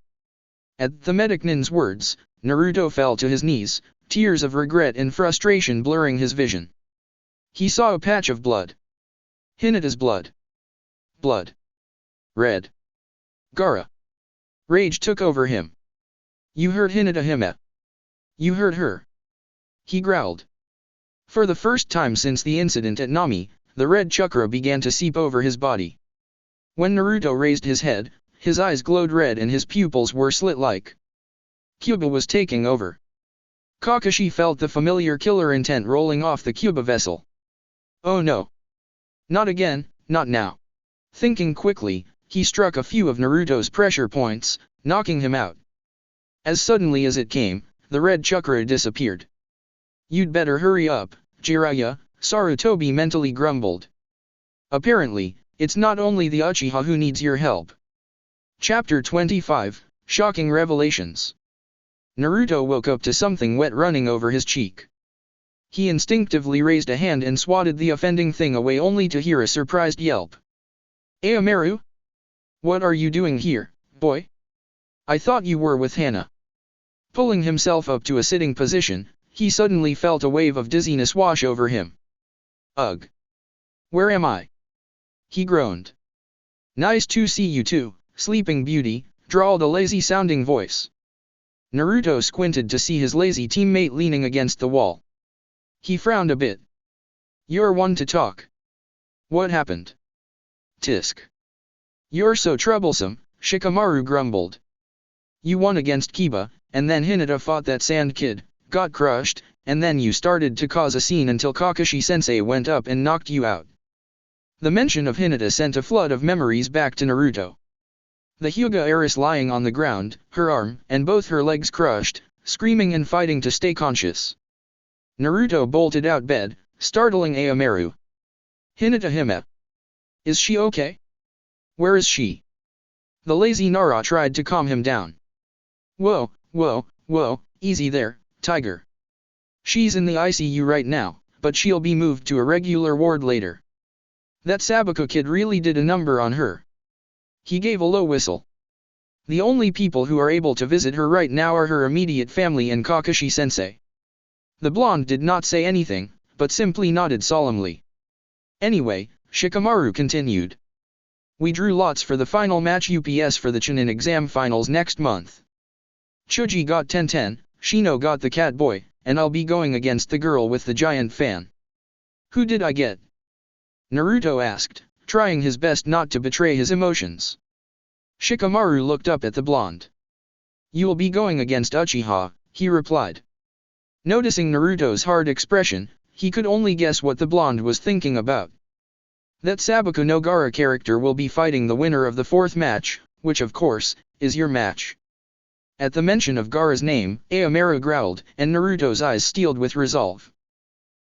At the medic nin's words, Naruto fell to his knees, tears of regret and frustration blurring his vision. He saw a patch of blood. Hinata's blood. Blood. Red. Gaara. Rage took over him. "You hurt Hinata Hime. You hurt her." He growled. For the first time since the incident at Nami, the red chakra began to seep over his body. When Naruto raised his head, his eyes glowed red and his pupils were slit-like. Kyuubi was taking over. Kakashi felt the familiar killer intent rolling off the Kyuubi vessel. "Oh no. Not again, not now." Thinking quickly, he struck a few of Naruto's pressure points, knocking him out. As suddenly as it came, the red chakra disappeared. You'd better hurry up, Jiraiya, Sarutobi mentally grumbled. Apparently, it's not only the Uchiha who needs your help. Chapter 25, Shocking Revelations. Naruto woke up to something wet running over his cheek. He instinctively raised a hand and swatted the offending thing away only to hear a surprised yelp. Aomaru? What are you doing here, boy? I thought you were with Hana. Pulling himself up to a sitting position, he suddenly felt a wave of dizziness wash over him. Ugh! Where am I? He groaned. Nice to see you too, Sleeping Beauty, drawled a lazy-sounding voice. Naruto squinted to see his lazy teammate leaning against the wall. He frowned a bit. You're one to talk. What happened? Tisk. You're so troublesome, Shikamaru grumbled. You won against Kiba, and then Hinata fought that sand kid, got crushed, and then you started to cause a scene until Kakashi-sensei went up and knocked you out. The mention of Hinata sent a flood of memories back to Naruto. The Hyuga heiress lying on the ground, her arm and both her legs crushed, screaming and fighting to stay conscious. Naruto bolted out bed, startling Aomaru. Hinata Hime. Is she okay? Where is she? The lazy Nara tried to calm him down. Whoa, easy there, Tiger. She's in the ICU right now, but she'll be moved to a regular ward later. That Sabuku kid really did a number on her. He gave a low whistle. The only people who are able to visit her right now are her immediate family and Kakashi-sensei. The blonde did not say anything, but simply nodded solemnly. Anyway, Shikamaru continued. We drew lots for the final match UPS for the Chunin exam finals next month. Choji got 10-10, Shino got the cat boy, and I'll be going against the girl with the giant fan. Who did I get? Naruto asked, trying his best not to betray his emotions. Shikamaru looked up at the blonde. You'll be going against Uchiha, he replied. Noticing Naruto's hard expression, he could only guess what the blonde was thinking about. That Sabuku no Gaara character will be fighting the winner of the fourth match, which of course, is your match. At the mention of Gaara's name, Aomaru growled, and Naruto's eyes steeled with resolve.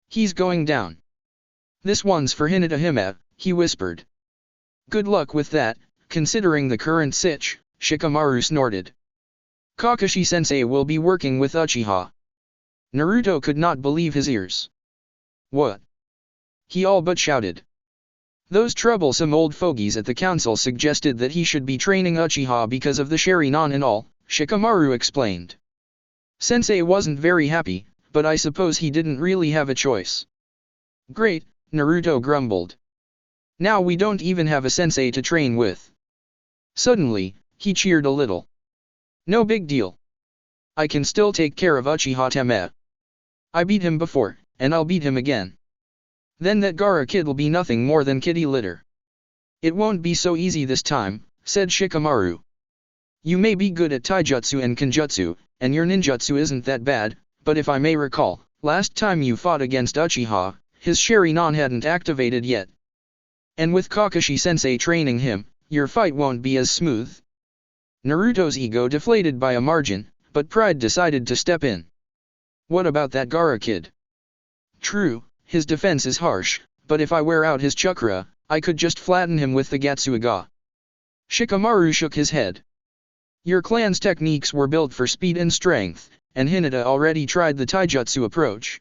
He's going down. This one's for Hinata Hime, he whispered. Good luck with that, considering the current sitch, Shikamaru snorted. Kakashi-sensei will be working with Uchiha. Naruto could not believe his ears. What? He all but shouted. Those troublesome old fogies at the council suggested that he should be training Uchiha because of the Sharingan and all, Shikamaru explained. Sensei wasn't very happy, but I suppose he didn't really have a choice. Great, Naruto grumbled. Now we don't even have a sensei to train with. Suddenly, he cheered a little. No big deal. I can still take care of Uchiha Tame. I beat him before, and I'll beat him again. Then that Gaara kid'll be nothing more than kitty litter. It won't be so easy this time, said Shikamaru. You may be good at taijutsu and kenjutsu, and your ninjutsu isn't that bad, but if I may recall, last time you fought against Uchiha, his Sharingan hadn't activated yet. And with Kakashi-sensei training him, your fight won't be as smooth. Naruto's ego deflated by a margin, but pride decided to step in. What about that Gaara kid? True, his defense is harsh, but if I wear out his chakra, I could just flatten him with the Gatsuga. Shikamaru shook his head. Your clan's techniques were built for speed and strength, and Hinata already tried the taijutsu approach.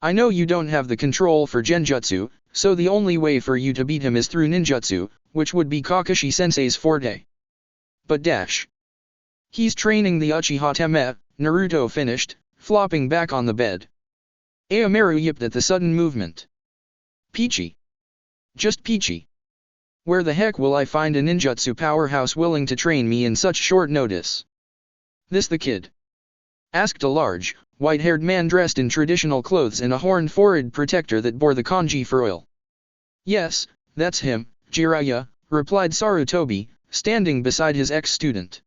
I know you don't have the control for genjutsu, so the only way for you to beat him is through ninjutsu, which would be Kakashi-sensei's forte. But dash. He's training the Uchiha Tame, Naruto finished, flopping back on the bed. Aomaru yipped at the sudden movement. Peachy. Just peachy. Where the heck will I find a ninjutsu powerhouse willing to train me in such short notice? This the kid? Asked a large, white-haired man dressed in traditional clothes and a horned forehead protector that bore the kanji for oil. Yes, that's him, Jiraiya, replied Sarutobi, standing beside his ex-student.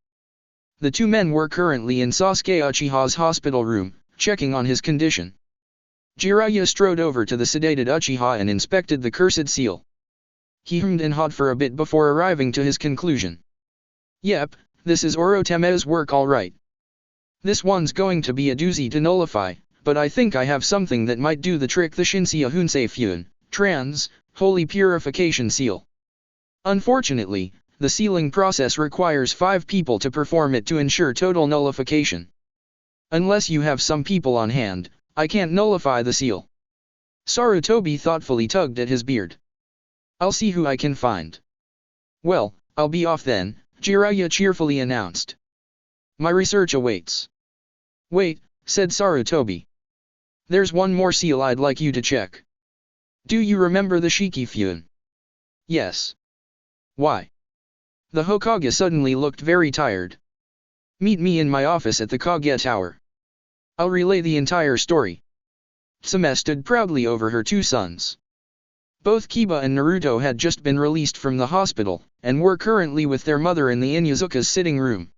The two men were currently in Sasuke Uchiha's hospital room, checking on his condition. Jiraiya strode over to the sedated Uchiha and inspected the cursed seal. He hummed and hawed for a bit before arriving to his conclusion. Yep, this is Oroteme's work all right. This one's going to be a doozy to nullify, but I think I have something that might do the trick. The Shinsia Hunsei Fyun, trans, holy purification seal. Unfortunately, the sealing process requires 5 people to perform it to ensure total nullification. Unless you have some people on hand, I can't nullify the seal. Sarutobi thoughtfully tugged at his beard. I'll see who I can find. Well, I'll be off then, Jiraiya cheerfully announced. My research awaits. Wait, said Sarutobi. There's one more seal I'd like you to check. Do you remember the Shiki Fyun? Yes. Why? The Hokage suddenly looked very tired. Meet me in my office at the Kage Tower. I'll relay the entire story. Tsume stood proudly over her 2 sons. Both Kiba and Naruto had just been released from the hospital, and were currently with their mother in the Inuzuka's sitting room.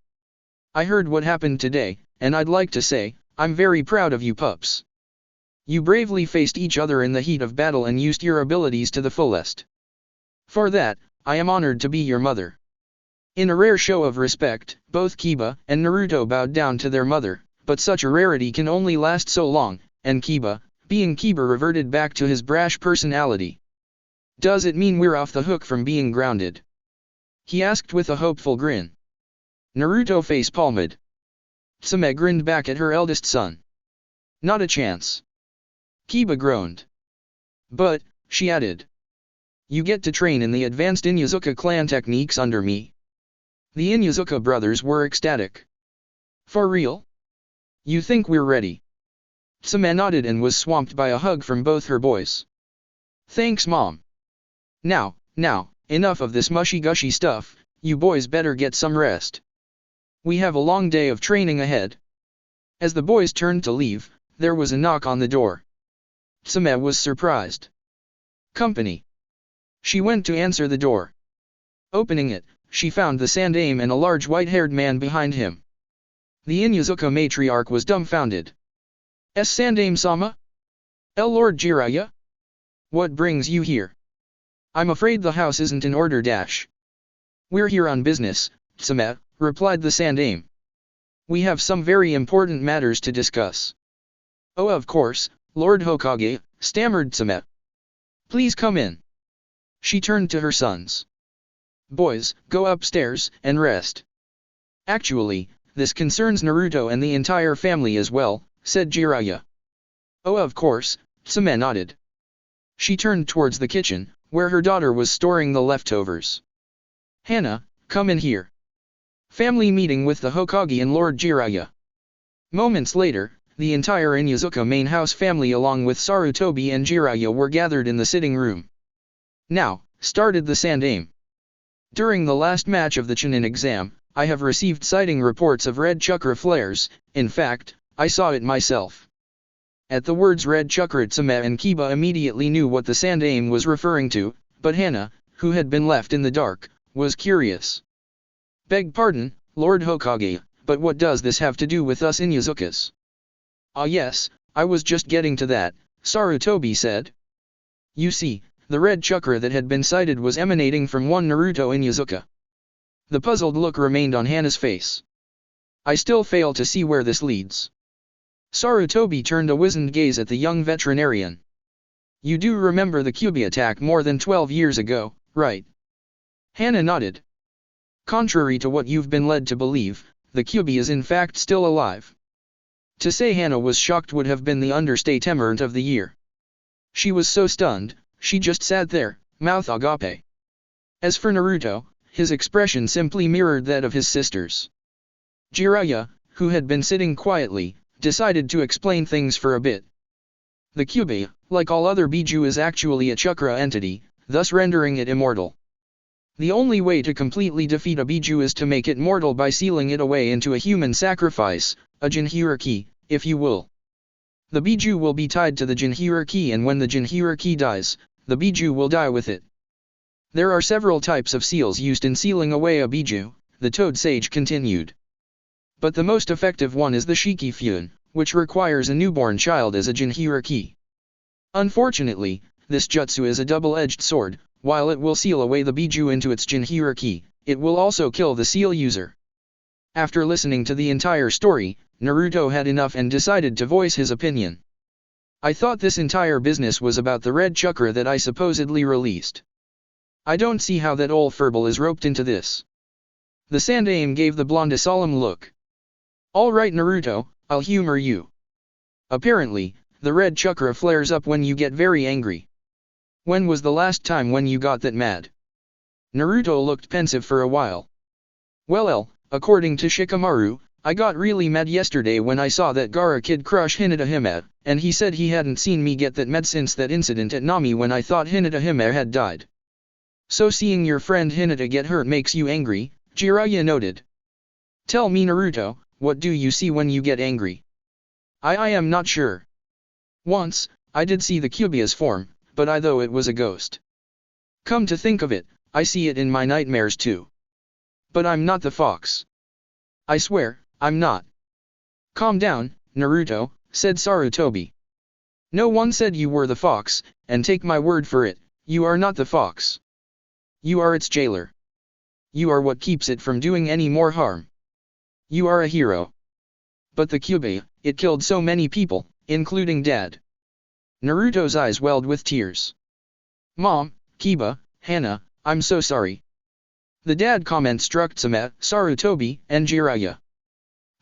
I heard what happened today, and I'd like to say, I'm very proud of you pups. You bravely faced each other in the heat of battle and used your abilities to the fullest. For that, I am honored to be your mother. In a rare show of respect, both Kiba and Naruto bowed down to their mother, but such a rarity can only last so long, and Kiba, being Kiba, reverted back to his brash personality. Does it mean we're off the hook from being grounded? He asked with a hopeful grin. Naruto face-palmed. Tsume grinned back at her eldest son. Not a chance. Kiba groaned. But, she added. You get to train in the advanced Inuzuka clan techniques under me. The Inuzuka brothers were ecstatic. For real? You think we're ready? Tsume nodded and was swamped by a hug from both her boys. Thanks Mom. Now, enough of this mushy-gushy stuff, you boys better get some rest. We have a long day of training ahead. As the boys turned to leave, there was a knock on the door. Tsume was surprised. Company. She went to answer the door. Opening it, she found the Sandaime and a large white-haired man behind him. The Inuzuka matriarch was dumbfounded. Sandaime-sama? Lord Jiraiya? What brings you here? I'm afraid the house isn't in order. We're here on business, Tsume, replied the Sandaime. We have some very important matters to discuss. Oh, of course, Lord Hokage, stammered Tsume. Please come in. She turned to her sons. Boys, go upstairs and rest. Actually, this concerns Naruto and the entire family as well, said Jiraiya. Oh, of course, Tsume nodded. She turned towards the kitchen, where her daughter was storing the leftovers. Hana, come in here. Family meeting with the Hokage and Lord Jiraiya. Moments later, the entire Inuzuka main house family along with Sarutobi and Jiraiya were gathered in the sitting room. Now, started the Sandaime. During the last match of the Chunin exam, I have received sighting reports of red chakra flares. In fact, I saw it myself. At the words red chakra, Tsume and Kiba immediately knew what the Sandaime was referring to, but Hana, who had been left in the dark, was curious. Beg pardon, Lord Hokage, but what does this have to do with us Inuzukas? Ah yes, I was just getting to that, Sarutobi said. You see, the red chakra that had been sighted was emanating from one Naruto Inuzuka. The puzzled look remained on Hana's face. I still fail to see where this leads. Sarutobi turned a wizened gaze at the young veterinarian. You do remember the Kyuubi attack more than 12 years ago, right? Hana nodded. Contrary to what you've been led to believe, the Kyuubi is in fact still alive. To say Hana was shocked would have been the understatement of the year. She was so stunned, she just sat there, mouth agape. As for Naruto, his expression simply mirrored that of his sisters. Jiraiya, who had been sitting quietly, decided to explain things for a bit. The Kyuubi, like all other Biju, is actually a chakra entity, thus rendering it immortal. The only way to completely defeat a Biju is to make it mortal by sealing it away into a human sacrifice, a Jinhyuriki, if you will. The Biju will be tied to the Jinhyuriki, and when the Jinhyuriki dies, the Biju will die with it. There are several types of seals used in sealing away a Biju, the Toad Sage continued. But the most effective one is the Shiki Fyun, which requires a newborn child as a Jinhyuriki. Unfortunately, this jutsu is a double-edged sword. While it will seal away the Biju into its Jinhyuriki, it will also kill the seal user. After listening to the entire story, Naruto had enough and decided to voice his opinion. I thought this entire business was about the red chakra that I supposedly released. I don't see how that old furball is roped into this. The Sandaime gave the blonde a solemn look. Alright Naruto, I'll humor you. Apparently, the red chakra flares up when you get very angry. When was the last time when you got that mad? Naruto looked pensive for a while. Well, according to Shikamaru, I got really mad yesterday when I saw that Gaara kid crush Hinata Hime, and he said he hadn't seen me get that mad since that incident at Nami when I thought Hinata Hime had died. So seeing your friend Hinata get hurt makes you angry, Jiraiya noted. Tell me Naruto, what do you see when you get angry? I am not sure. Once, I did see the Kyuubi's form, but I thought it was a ghost. Come to think of it, I see it in my nightmares too. But I'm not the fox. I swear, I'm not. Calm down, Naruto, said Sarutobi. No one said you were the fox, and take my word for it, you are not the fox. You are its jailer. You are what keeps it from doing any more harm. You are a hero. But the Kyuubi, it killed so many people, including Dad. Naruto's eyes welled with tears. Mom, Kiba, Hana, I'm so sorry. The dad comment struck Tsume, Sarutobi, and Jiraiya.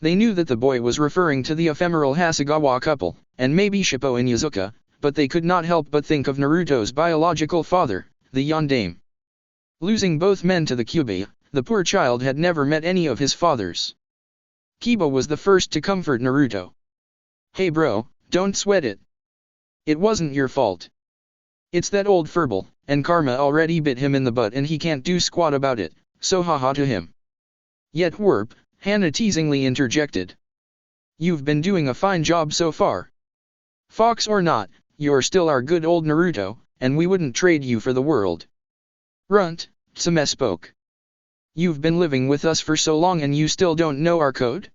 They knew that the boy was referring to the ephemeral Hasegawa couple, and maybe Shippo Inuzuka, but they could not help but think of Naruto's biological father, the Yondaime. Losing both men to the Kyuubi, the poor child had never met any of his fathers. Kiba was the first to comfort Naruto. Hey bro, don't sweat it. It wasn't your fault. It's that old furball, and karma already bit him in the butt and he can't do squat about it, so haha to him. Yet whoop, Hana teasingly interjected. You've been doing a fine job so far. Fox or not, you're still our good old Naruto, and we wouldn't trade you for the world. Runt, Tsume spoke. You've been living with us for so long and you still don't know our code?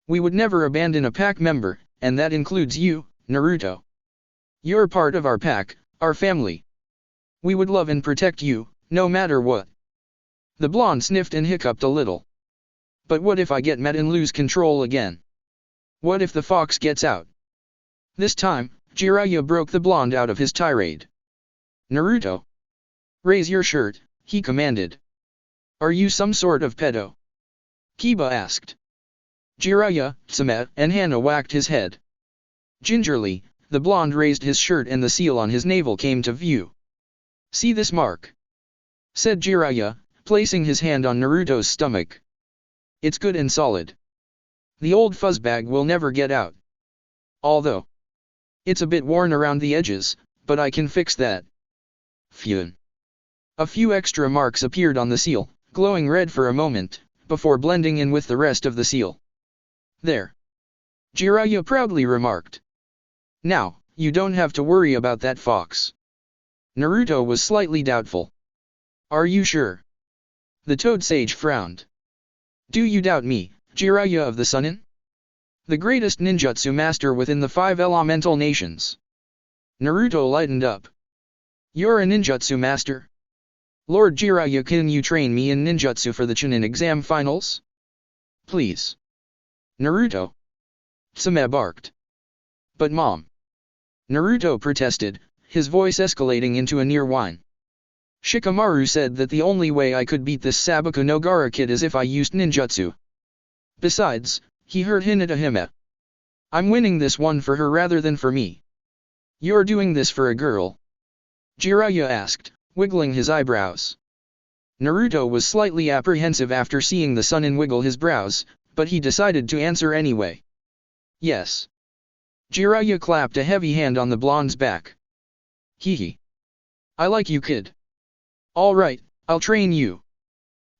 We would never abandon a pack member, and that includes you, Naruto. You're part of our pack, our family. We would love and protect you, no matter what. The blonde sniffed and hiccuped a little. But what if I get mad and lose control again? What if the fox gets out? This time, Jiraiya broke the blonde out of his tirade. Naruto. Raise your shirt, he commanded. Are you some sort of pedo? Kiba asked. Jiraiya, Tsume, and Hana whacked his head. Gingerly, the blonde raised his shirt and the seal on his navel came to view. See this mark? Said Jiraiya, placing his hand on Naruto's stomach. It's good and solid. The old fuzzbag will never get out. Although it's a bit worn around the edges, but I can fix that. Phew. A few extra marks appeared on the seal, glowing red for a moment, before blending in with the rest of the seal. There. Jiraiya proudly remarked. Now, you don't have to worry about that fox. Naruto was slightly doubtful. Are you sure? The Toad Sage frowned. Do you doubt me, Jiraiya of the Sunin? The greatest ninjutsu master within the 5 elemental nations. Naruto lightened up. You're a ninjutsu master? Lord Jiraiya, can you train me in ninjutsu for the Chunin exam finals? Please. Naruto. Tsume barked. But mom. Naruto protested, his voice escalating into a near whine. Shikamaru said that the only way I could beat this Sabaku no Gaara kid is if I used ninjutsu. Besides, he hurt Hinata Hime. I'm winning this one for her rather than for me. You're doing this for a girl? Jiraiya asked, wiggling his eyebrows. Naruto was slightly apprehensive after seeing the Sunin wiggle his brows, but he decided to answer anyway. Yes. Jiraiya clapped a heavy hand on the blonde's back. Hee. I like you, kid. Alright, I'll train you.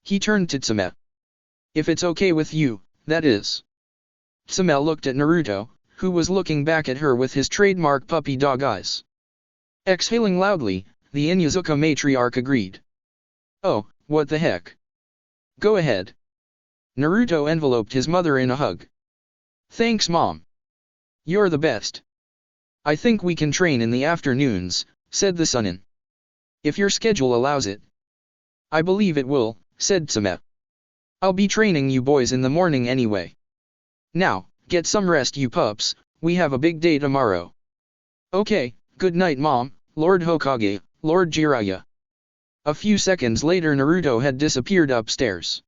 He turned to Tsume. If it's okay with you, that is. Tsume looked at Naruto, who was looking back at her with his trademark puppy dog eyes. Exhaling loudly, the Inuzuka matriarch agreed. Oh, what the heck. Go ahead. Naruto enveloped his mother in a hug. Thanks, Mom. You're the best. I think we can train in the afternoons, said the Sunin. If your schedule allows it. I believe it will, said Tsume. I'll be training you boys in the morning anyway. Now, Get some rest you pups, we have a big day tomorrow. Okay, good night Mom, Lord Hokage, Lord Jiraiya. A few seconds later Naruto had disappeared upstairs.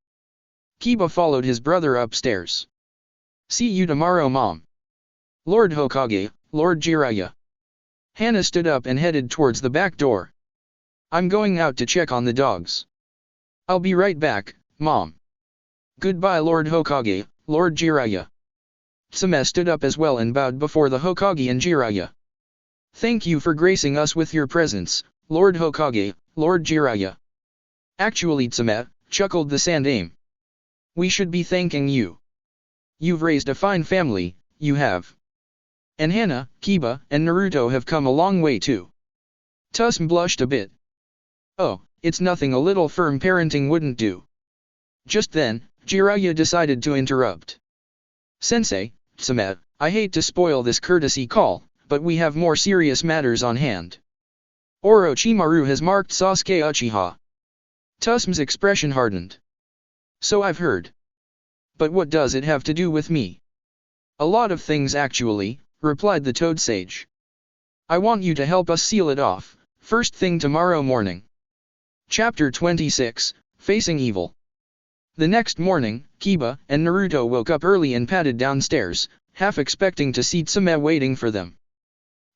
Kiba followed his brother upstairs. See you tomorrow Mom. Lord Hokage, Lord Jiraiya. Hana stood up and headed towards the back door. I'm going out to check on the dogs. I'll be right back, Mom. Goodbye Lord Hokage, Lord Jiraiya. Tsume stood up as well and bowed before the Hokage and Jiraiya. Thank you for gracing us with your presence, Lord Hokage, Lord Jiraiya. Actually Tsume, chuckled the Sandaime. We should be thanking you. You've raised a fine family, you have. And Hana, Kiba, and Naruto have come a long way too. Tsume blushed a bit. Oh, it's nothing, a little firm parenting wouldn't do. Just then, Jiraiya decided to interrupt. Sensei, Tsume, I hate to spoil this courtesy call, but we have more serious matters on hand. Orochimaru has marked Sasuke Uchiha. Tsume's expression hardened. So I've heard. But what does it have to do with me? A lot of things actually, replied the Toad Sage. I want you to help us seal it off, first thing tomorrow morning. Chapter 26, Facing Evil. The next morning, Kiba and Naruto woke up early and padded downstairs, half expecting to see Tsume waiting for them.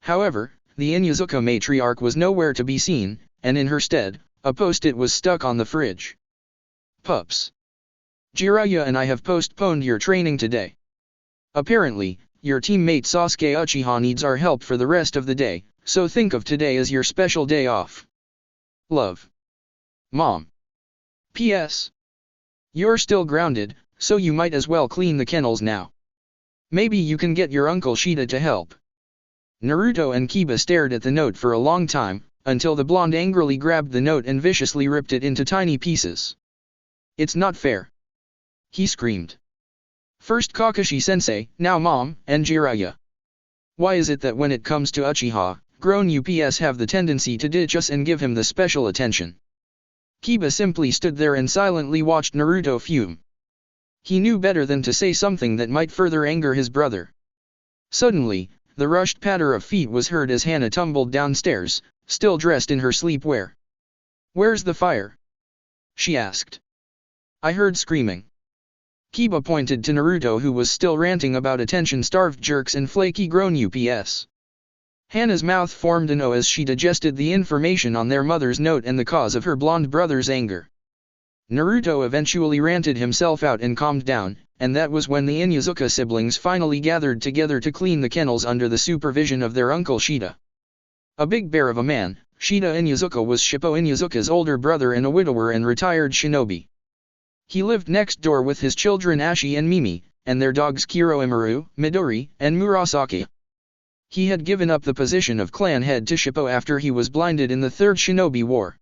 However, the Inuzuka matriarch was nowhere to be seen, and in her stead, a post-it was stuck on the fridge. Pups. Jiraiya and I have postponed your training today. Apparently, your teammate Sasuke Uchiha needs our help for the rest of the day, so think of today as your special day off. Love. Mom. P.S. You're still grounded, so you might as well clean the kennels now. Maybe you can get your Uncle Shida to help. Naruto and Kiba stared at the note for a long time, until the blonde angrily grabbed the note and viciously ripped it into tiny pieces. It's not fair. He screamed. First Kakashi-sensei, now Mom, and Jiraiya. Why is it that when it comes to Uchiha, grown UPS have the tendency to ditch us and give him the special attention? Kiba simply stood there and silently watched Naruto fume. He knew better than to say something that might further anger his brother. Suddenly, the rushed patter of feet was heard as Hana tumbled downstairs, still dressed in her sleepwear. Where's the fire? She asked. I heard screaming. Kiba pointed to Naruto who was still ranting about attention-starved jerks and flaky grown UPS. Hana's mouth formed an O as she digested the information on their mother's note and the cause of her blonde brother's anger. Naruto eventually ranted himself out and calmed down, and that was when the Inuzuka siblings finally gathered together to clean the kennels under the supervision of their Uncle Shida. A big bear of a man, Shida Inuzuka was Shippo Inuzuka's older brother and a widower and retired shinobi. He lived next door with his children Ashi and Mimi, and their dogs Kiro Imaru, Midori, and Murasaki. He had given up the position of clan head to Shippo after he was blinded in the Third Shinobi War.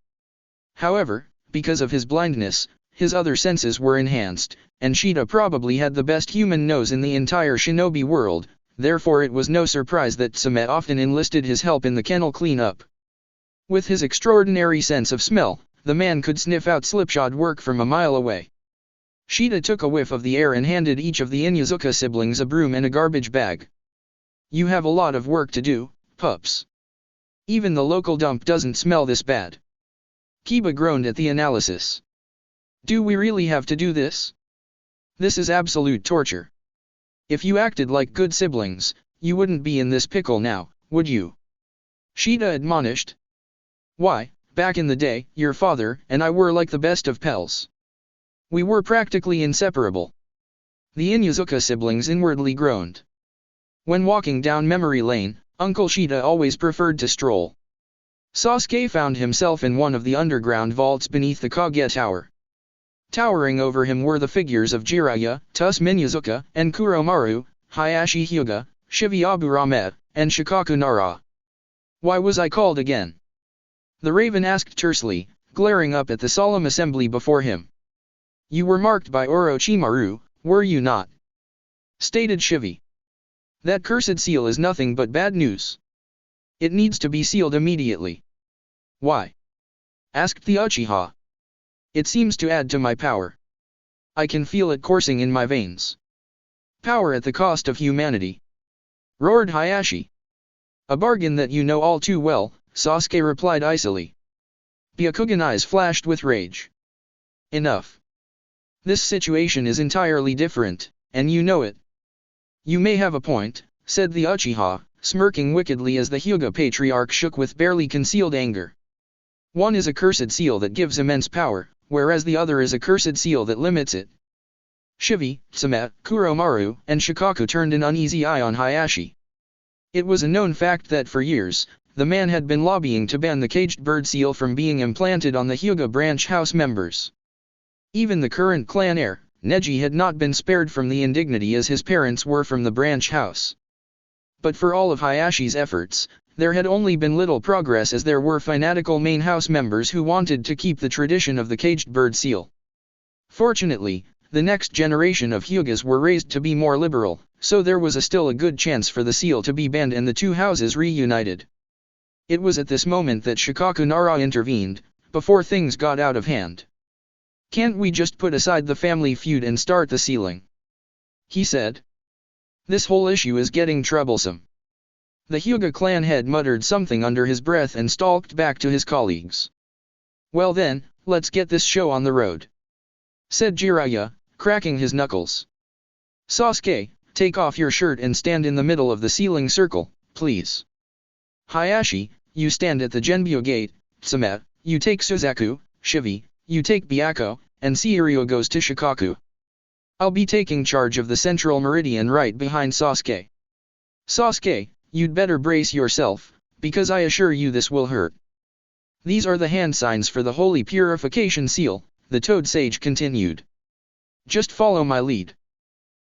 However, because of his blindness, his other senses were enhanced, and Shida probably had the best human nose in the entire shinobi world, therefore it was no surprise that Tsume often enlisted his help in the kennel cleanup. With his extraordinary sense of smell, the man could sniff out slipshod work from a mile away. Shida took a whiff of the air and handed each of the Inuzuka siblings a broom and a garbage bag. You have a lot of work to do, pups. Even the local dump doesn't smell this bad. Kiba groaned at the analysis. Do we really have to do this? This is absolute torture. If you acted like good siblings, you wouldn't be in this pickle now, would you? Shida admonished. Why, back in the day, your father and I were like the best of pals. We were practically inseparable. The Inuzuka siblings inwardly groaned. When walking down memory lane, Uncle Shida always preferred to stroll. Sasuke found himself in one of the underground vaults beneath the Kage Tower. Towering over him were the figures of Jiraiya, Tsume Inuzuka, and Kuromaru, Hayashi Hyuga, Shibuyabu, and Shikaku Nara. Why was I called again? The raven asked tersely, glaring up at the solemn assembly before him. You were marked by Orochimaru, were you not? Stated Shivi. That cursed seal is nothing but bad news. It needs to be sealed immediately. Why? Asked the Uchiha. It seems to add to my power. I can feel it coursing in my veins. Power at the cost of humanity, roared Hayashi. A bargain that you know all too well, Sasuke replied icily. Byakugan eyes flashed with rage. Enough. This situation is entirely different, and you know it. You may have a point, said the Uchiha, smirking wickedly as the Hyuga patriarch shook with barely concealed anger. One is a cursed seal that gives immense power, whereas the other is a cursed seal that limits it. Shivi, Tsume, Kuromaru, and Shikaku turned an uneasy eye on Hayashi. It was a known fact that for years, the man had been lobbying to ban the caged bird seal from being implanted on the Hyuga branch house members. Even the current clan heir, Neji, had not been spared from the indignity as his parents were from the branch house. But for all of Hayashi's efforts, there had only been little progress as there were fanatical main house members who wanted to keep the tradition of the caged bird seal. Fortunately, the next generation of Hyugas were raised to be more liberal, so there was still a good chance for the seal to be banned and the two houses reunited. It was at this moment that Shikaku Nara intervened, before things got out of hand. Can't we just put aside the family feud and start the sealing? He said. This whole issue is getting troublesome. The Hyuga clan head muttered something under his breath and stalked back to his colleagues. Well then, let's get this show on the road, said Jiraiya, cracking his knuckles. Sasuke, take off your shirt and stand in the middle of the sealing circle, please. Hayashi, you stand at the Genbyo gate. Tsume, you take Suzaku. Shivi, you take Byakko, and Seiryou goes to Shikaku. I'll be taking charge of the central meridian right behind Sasuke. Sasuke, you'd better brace yourself, because I assure you this will hurt. These are the hand signs for the Holy Purification Seal, the Toad Sage continued. Just follow my lead.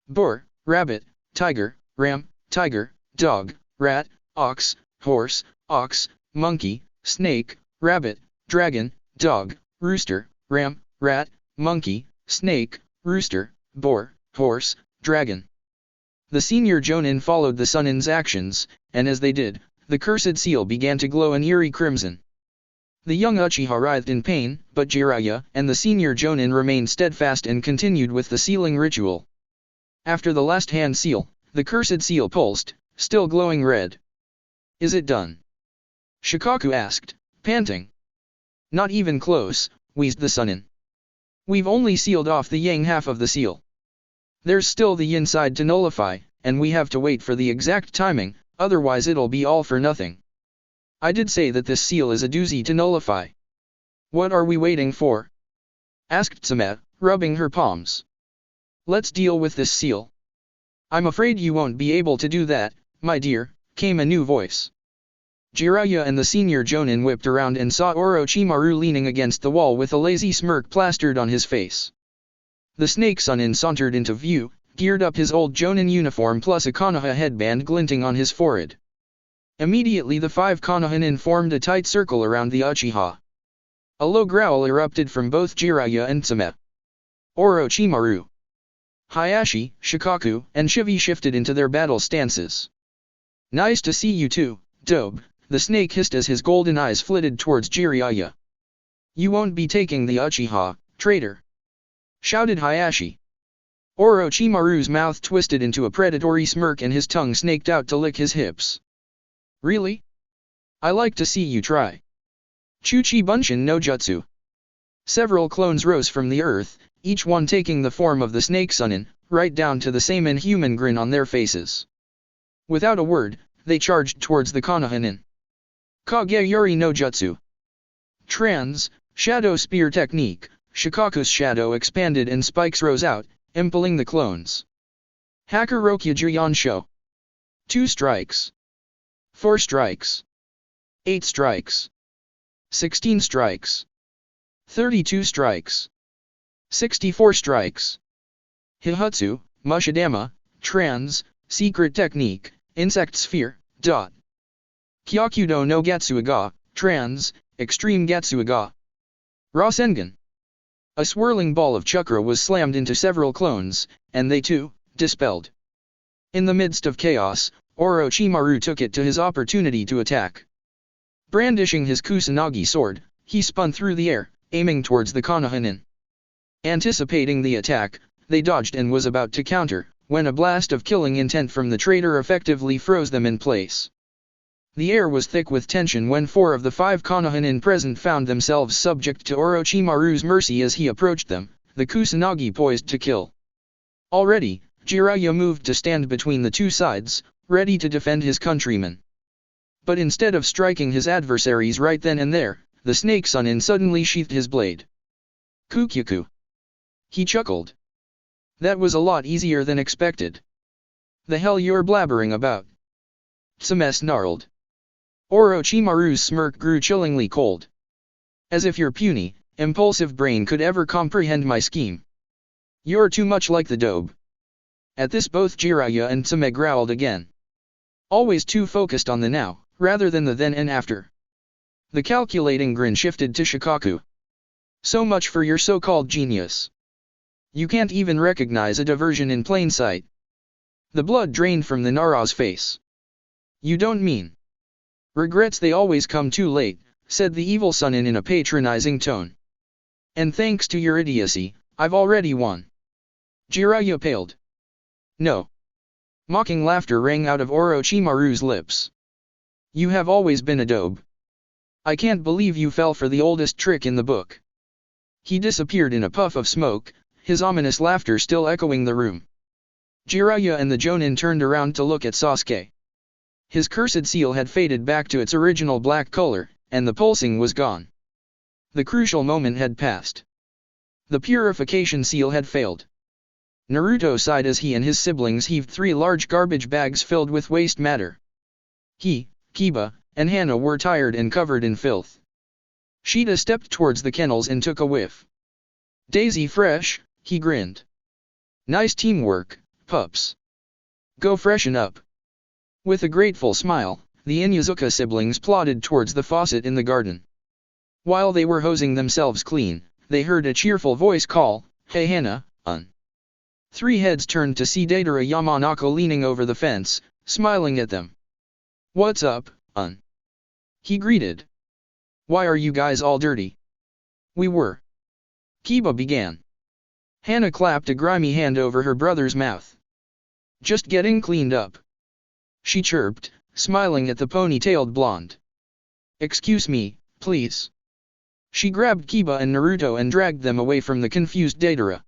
Boar, rabbit, tiger, ram, tiger, dog, rat, ox, horse, ox, monkey, snake, rabbit, dragon, dog, rooster, ram, rat, monkey, snake, rooster, boar, horse, dragon. The senior Jonin followed the Sunin's actions, and as they did, the cursed seal began to glow an eerie crimson. The young Uchiha writhed in pain, but Jiraiya and the senior Jonin remained steadfast and continued with the sealing ritual. After the last hand seal, the cursed seal pulsed, still glowing red. Is it done? Shikaku asked, panting. Not even close, wheezed the Sunin. We've only sealed off the yang half of the seal. There's still the yin side to nullify, and we have to wait for the exact timing, otherwise it'll be all for nothing. I did say that this seal is a doozy to nullify. What are we waiting for? Asked Tsume, rubbing her palms. Let's deal with this seal. I'm afraid you won't be able to do that, my dear, came a new voice. Jiraiya and the senior Jonin whipped around and saw Orochimaru leaning against the wall with a lazy smirk plastered on his face. The snake Sunin sauntered into view, geared up his old Jonin uniform plus a Konoha headband glinting on his forehead. Immediately the 5 Konohanin formed a tight circle around the Uchiha. A low growl erupted from both Jiraiya and Tsume. Orochimaru, Hayashi, Shikaku, and Shivi shifted into their battle stances. Nice to see you too, Dobe, the snake hissed as his golden eyes flitted towards Jiraiya. You won't be taking the Uchiha, traitor, shouted Hayashi. Orochimaru's mouth twisted into a predatory smirk and his tongue snaked out to lick his hips. Really? I like to see you try. Chuchi Bunshin no Jutsu. Several clones rose from the earth, each one taking the form of the snake Sunin, right down to the same inhuman grin on their faces. Without a word, they charged towards the Konohanin. Kage-yuri no Jutsu. Trans, Shadow Spear Technique. Shikaku's shadow expanded and spikes rose out, impaling the clones. Hakurokya Juyansho. 2 strikes. 4 strikes. 8 strikes. 16 strikes. 32 strikes. 64 strikes. Hihutsu, Mushidama, Trans, Secret Technique, Insect Sphere, Dot. Kyakudo no Gatsuiga, Trans, Extreme Gatsuiga. Rasengan. A swirling ball of chakra was slammed into several clones, and they too, dispelled. In the midst of chaos, Orochimaru took it to his opportunity to attack. Brandishing his Kusanagi sword, he spun through the air, aiming towards the Konohanin. Anticipating the attack, they dodged and was about to counter, when a blast of killing intent from the traitor effectively froze them in place. The air was thick with tension when 4 of the 5 Konohana present found themselves subject to Orochimaru's mercy as he approached them, the Kusanagi poised to kill. Already, Jiraiya moved to stand between the two sides, ready to defend his countrymen. But instead of striking his adversaries right then and there, the Snake Sunin suddenly sheathed his blade. Kukyuku. He chuckled. That was a lot easier than expected. The hell you're blabbering about? Tsame snarled. Orochimaru's smirk grew chillingly cold. As if your puny, impulsive brain could ever comprehend my scheme. You're too much like the dobe. At this both Jiraiya and Tsame growled again. Always too focused on the now, rather than the then and after. The calculating grin shifted to Shikaku. So much for your so-called genius. You can't even recognize a diversion in plain sight. The blood drained from the Nara's face. You don't mean. Regrets they always come too late, said the evil Sunin in a patronizing tone. And thanks to your idiocy, I've already won. Jiraiya paled. No. Mocking laughter rang out of Orochimaru's lips. You have always been a dobe. I can't believe you fell for the oldest trick in the book. He disappeared in a puff of smoke, his ominous laughter still echoing the room. Jiraiya and the Jonin turned around to look at Sasuke. His cursed seal had faded back to its original black color, and the pulsing was gone. The crucial moment had passed. The purification seal had failed. Naruto sighed as he and his siblings heaved 3 large garbage bags filled with waste matter. He, Kiba, and Hana were tired and covered in filth. Shida stepped towards the kennels and took a whiff. Daisy fresh, he grinned. Nice teamwork, pups. Go freshen up. With a grateful smile, the Inuzuka siblings plodded towards the faucet in the garden. While they were hosing themselves clean, they heard a cheerful voice call, "Hey Hana, 3 heads turned to see Deidara Yamanaka leaning over the fence, smiling at them. What's up, he greeted. Why are you guys all dirty? We were. Kiba began. Hana clapped a grimy hand over her brother's mouth. Just getting cleaned up. She chirped, smiling at the ponytailed blonde. Excuse me, please. She grabbed Kiba and Naruto and dragged them away from the confused Deidara.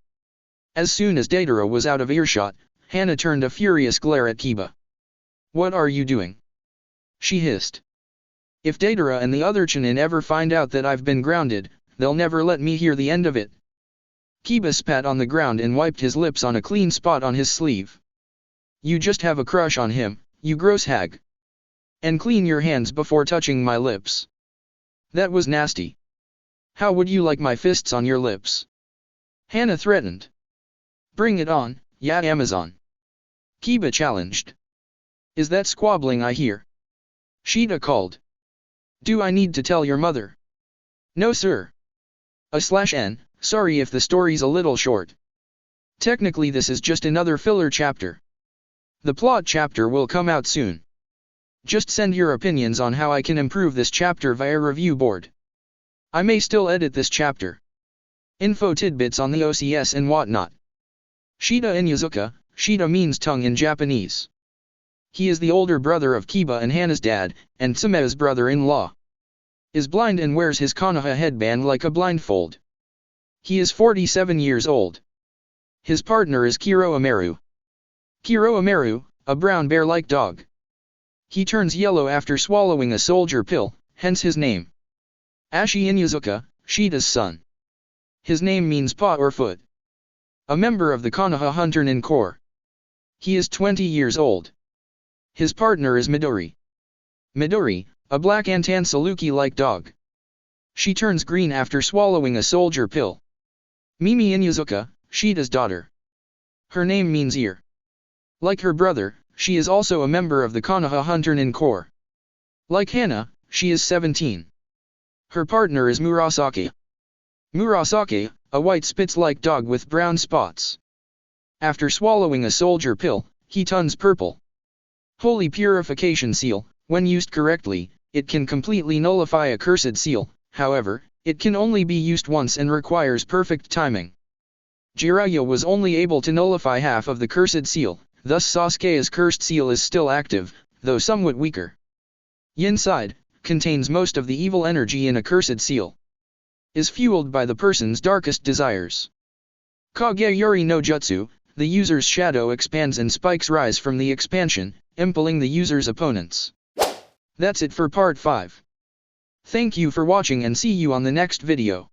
As soon as Deidara was out of earshot, Hana turned a furious glare at Kiba. What are you doing? She hissed. If Deidara and the other Chunin ever find out that I've been grounded, they'll never let me hear the end of it. Kiba spat on the ground and wiped his lips on a clean spot on his sleeve. You just have a crush on him, you gross hag. And clean your hands before touching my lips. That was nasty. How would you like my fists on your lips? Hana threatened. Bring it on, ya Amazon. Kiba challenged. Is that squabbling I hear? Shida called. Do I need to tell your mother? No sir. /N, sorry if the story's a little short. Technically this is just another filler chapter. The plot chapter will come out soon. Just send your opinions on how I can improve this chapter via review board. I may still edit this chapter. Info tidbits on the OCS and whatnot. Shida Inuzuka, Shida means tongue in Japanese. He is the older brother of Kiba and Hana's dad, and Tsume's brother-in-law. Is blind and wears his Konoha headband like a blindfold. He is 47 years old. His partner is Kiro Amaru. Kiro Amaru, a brown bear-like dog. He turns yellow after swallowing a soldier pill, hence his name. Ashi Inuzuka, Shida's son. His name means paw or foot. A member of the Konoha Hunter-nin Corps. He is 20 years old. His partner is Midori. Midori, a black and tan Saluki-like dog. She turns green after swallowing a soldier pill. Mimi Inuzuka, Shida's daughter. Her name means ear. Like her brother, she is also a member of the Konoha Hunter-nin Corps. Like Hana, she is 17. Her partner is Murasaki. Murasaki, a white Spitz-like dog with brown spots. After swallowing a soldier pill, he turns purple. Holy purification seal, when used correctly, it can completely nullify a cursed seal, however, it can only be used once and requires perfect timing. Jiraiya was only able to nullify half of the cursed seal, thus Sasuke's cursed seal is still active, though somewhat weaker. Inside, contains most of the evil energy in a cursed seal. Is fueled by the person's darkest desires. Kage-yuri no Jutsu, the user's shadow expands and spikes rise from the expansion, impaling the user's opponents. That's it for part 5. Thank you for watching and see you on the next video.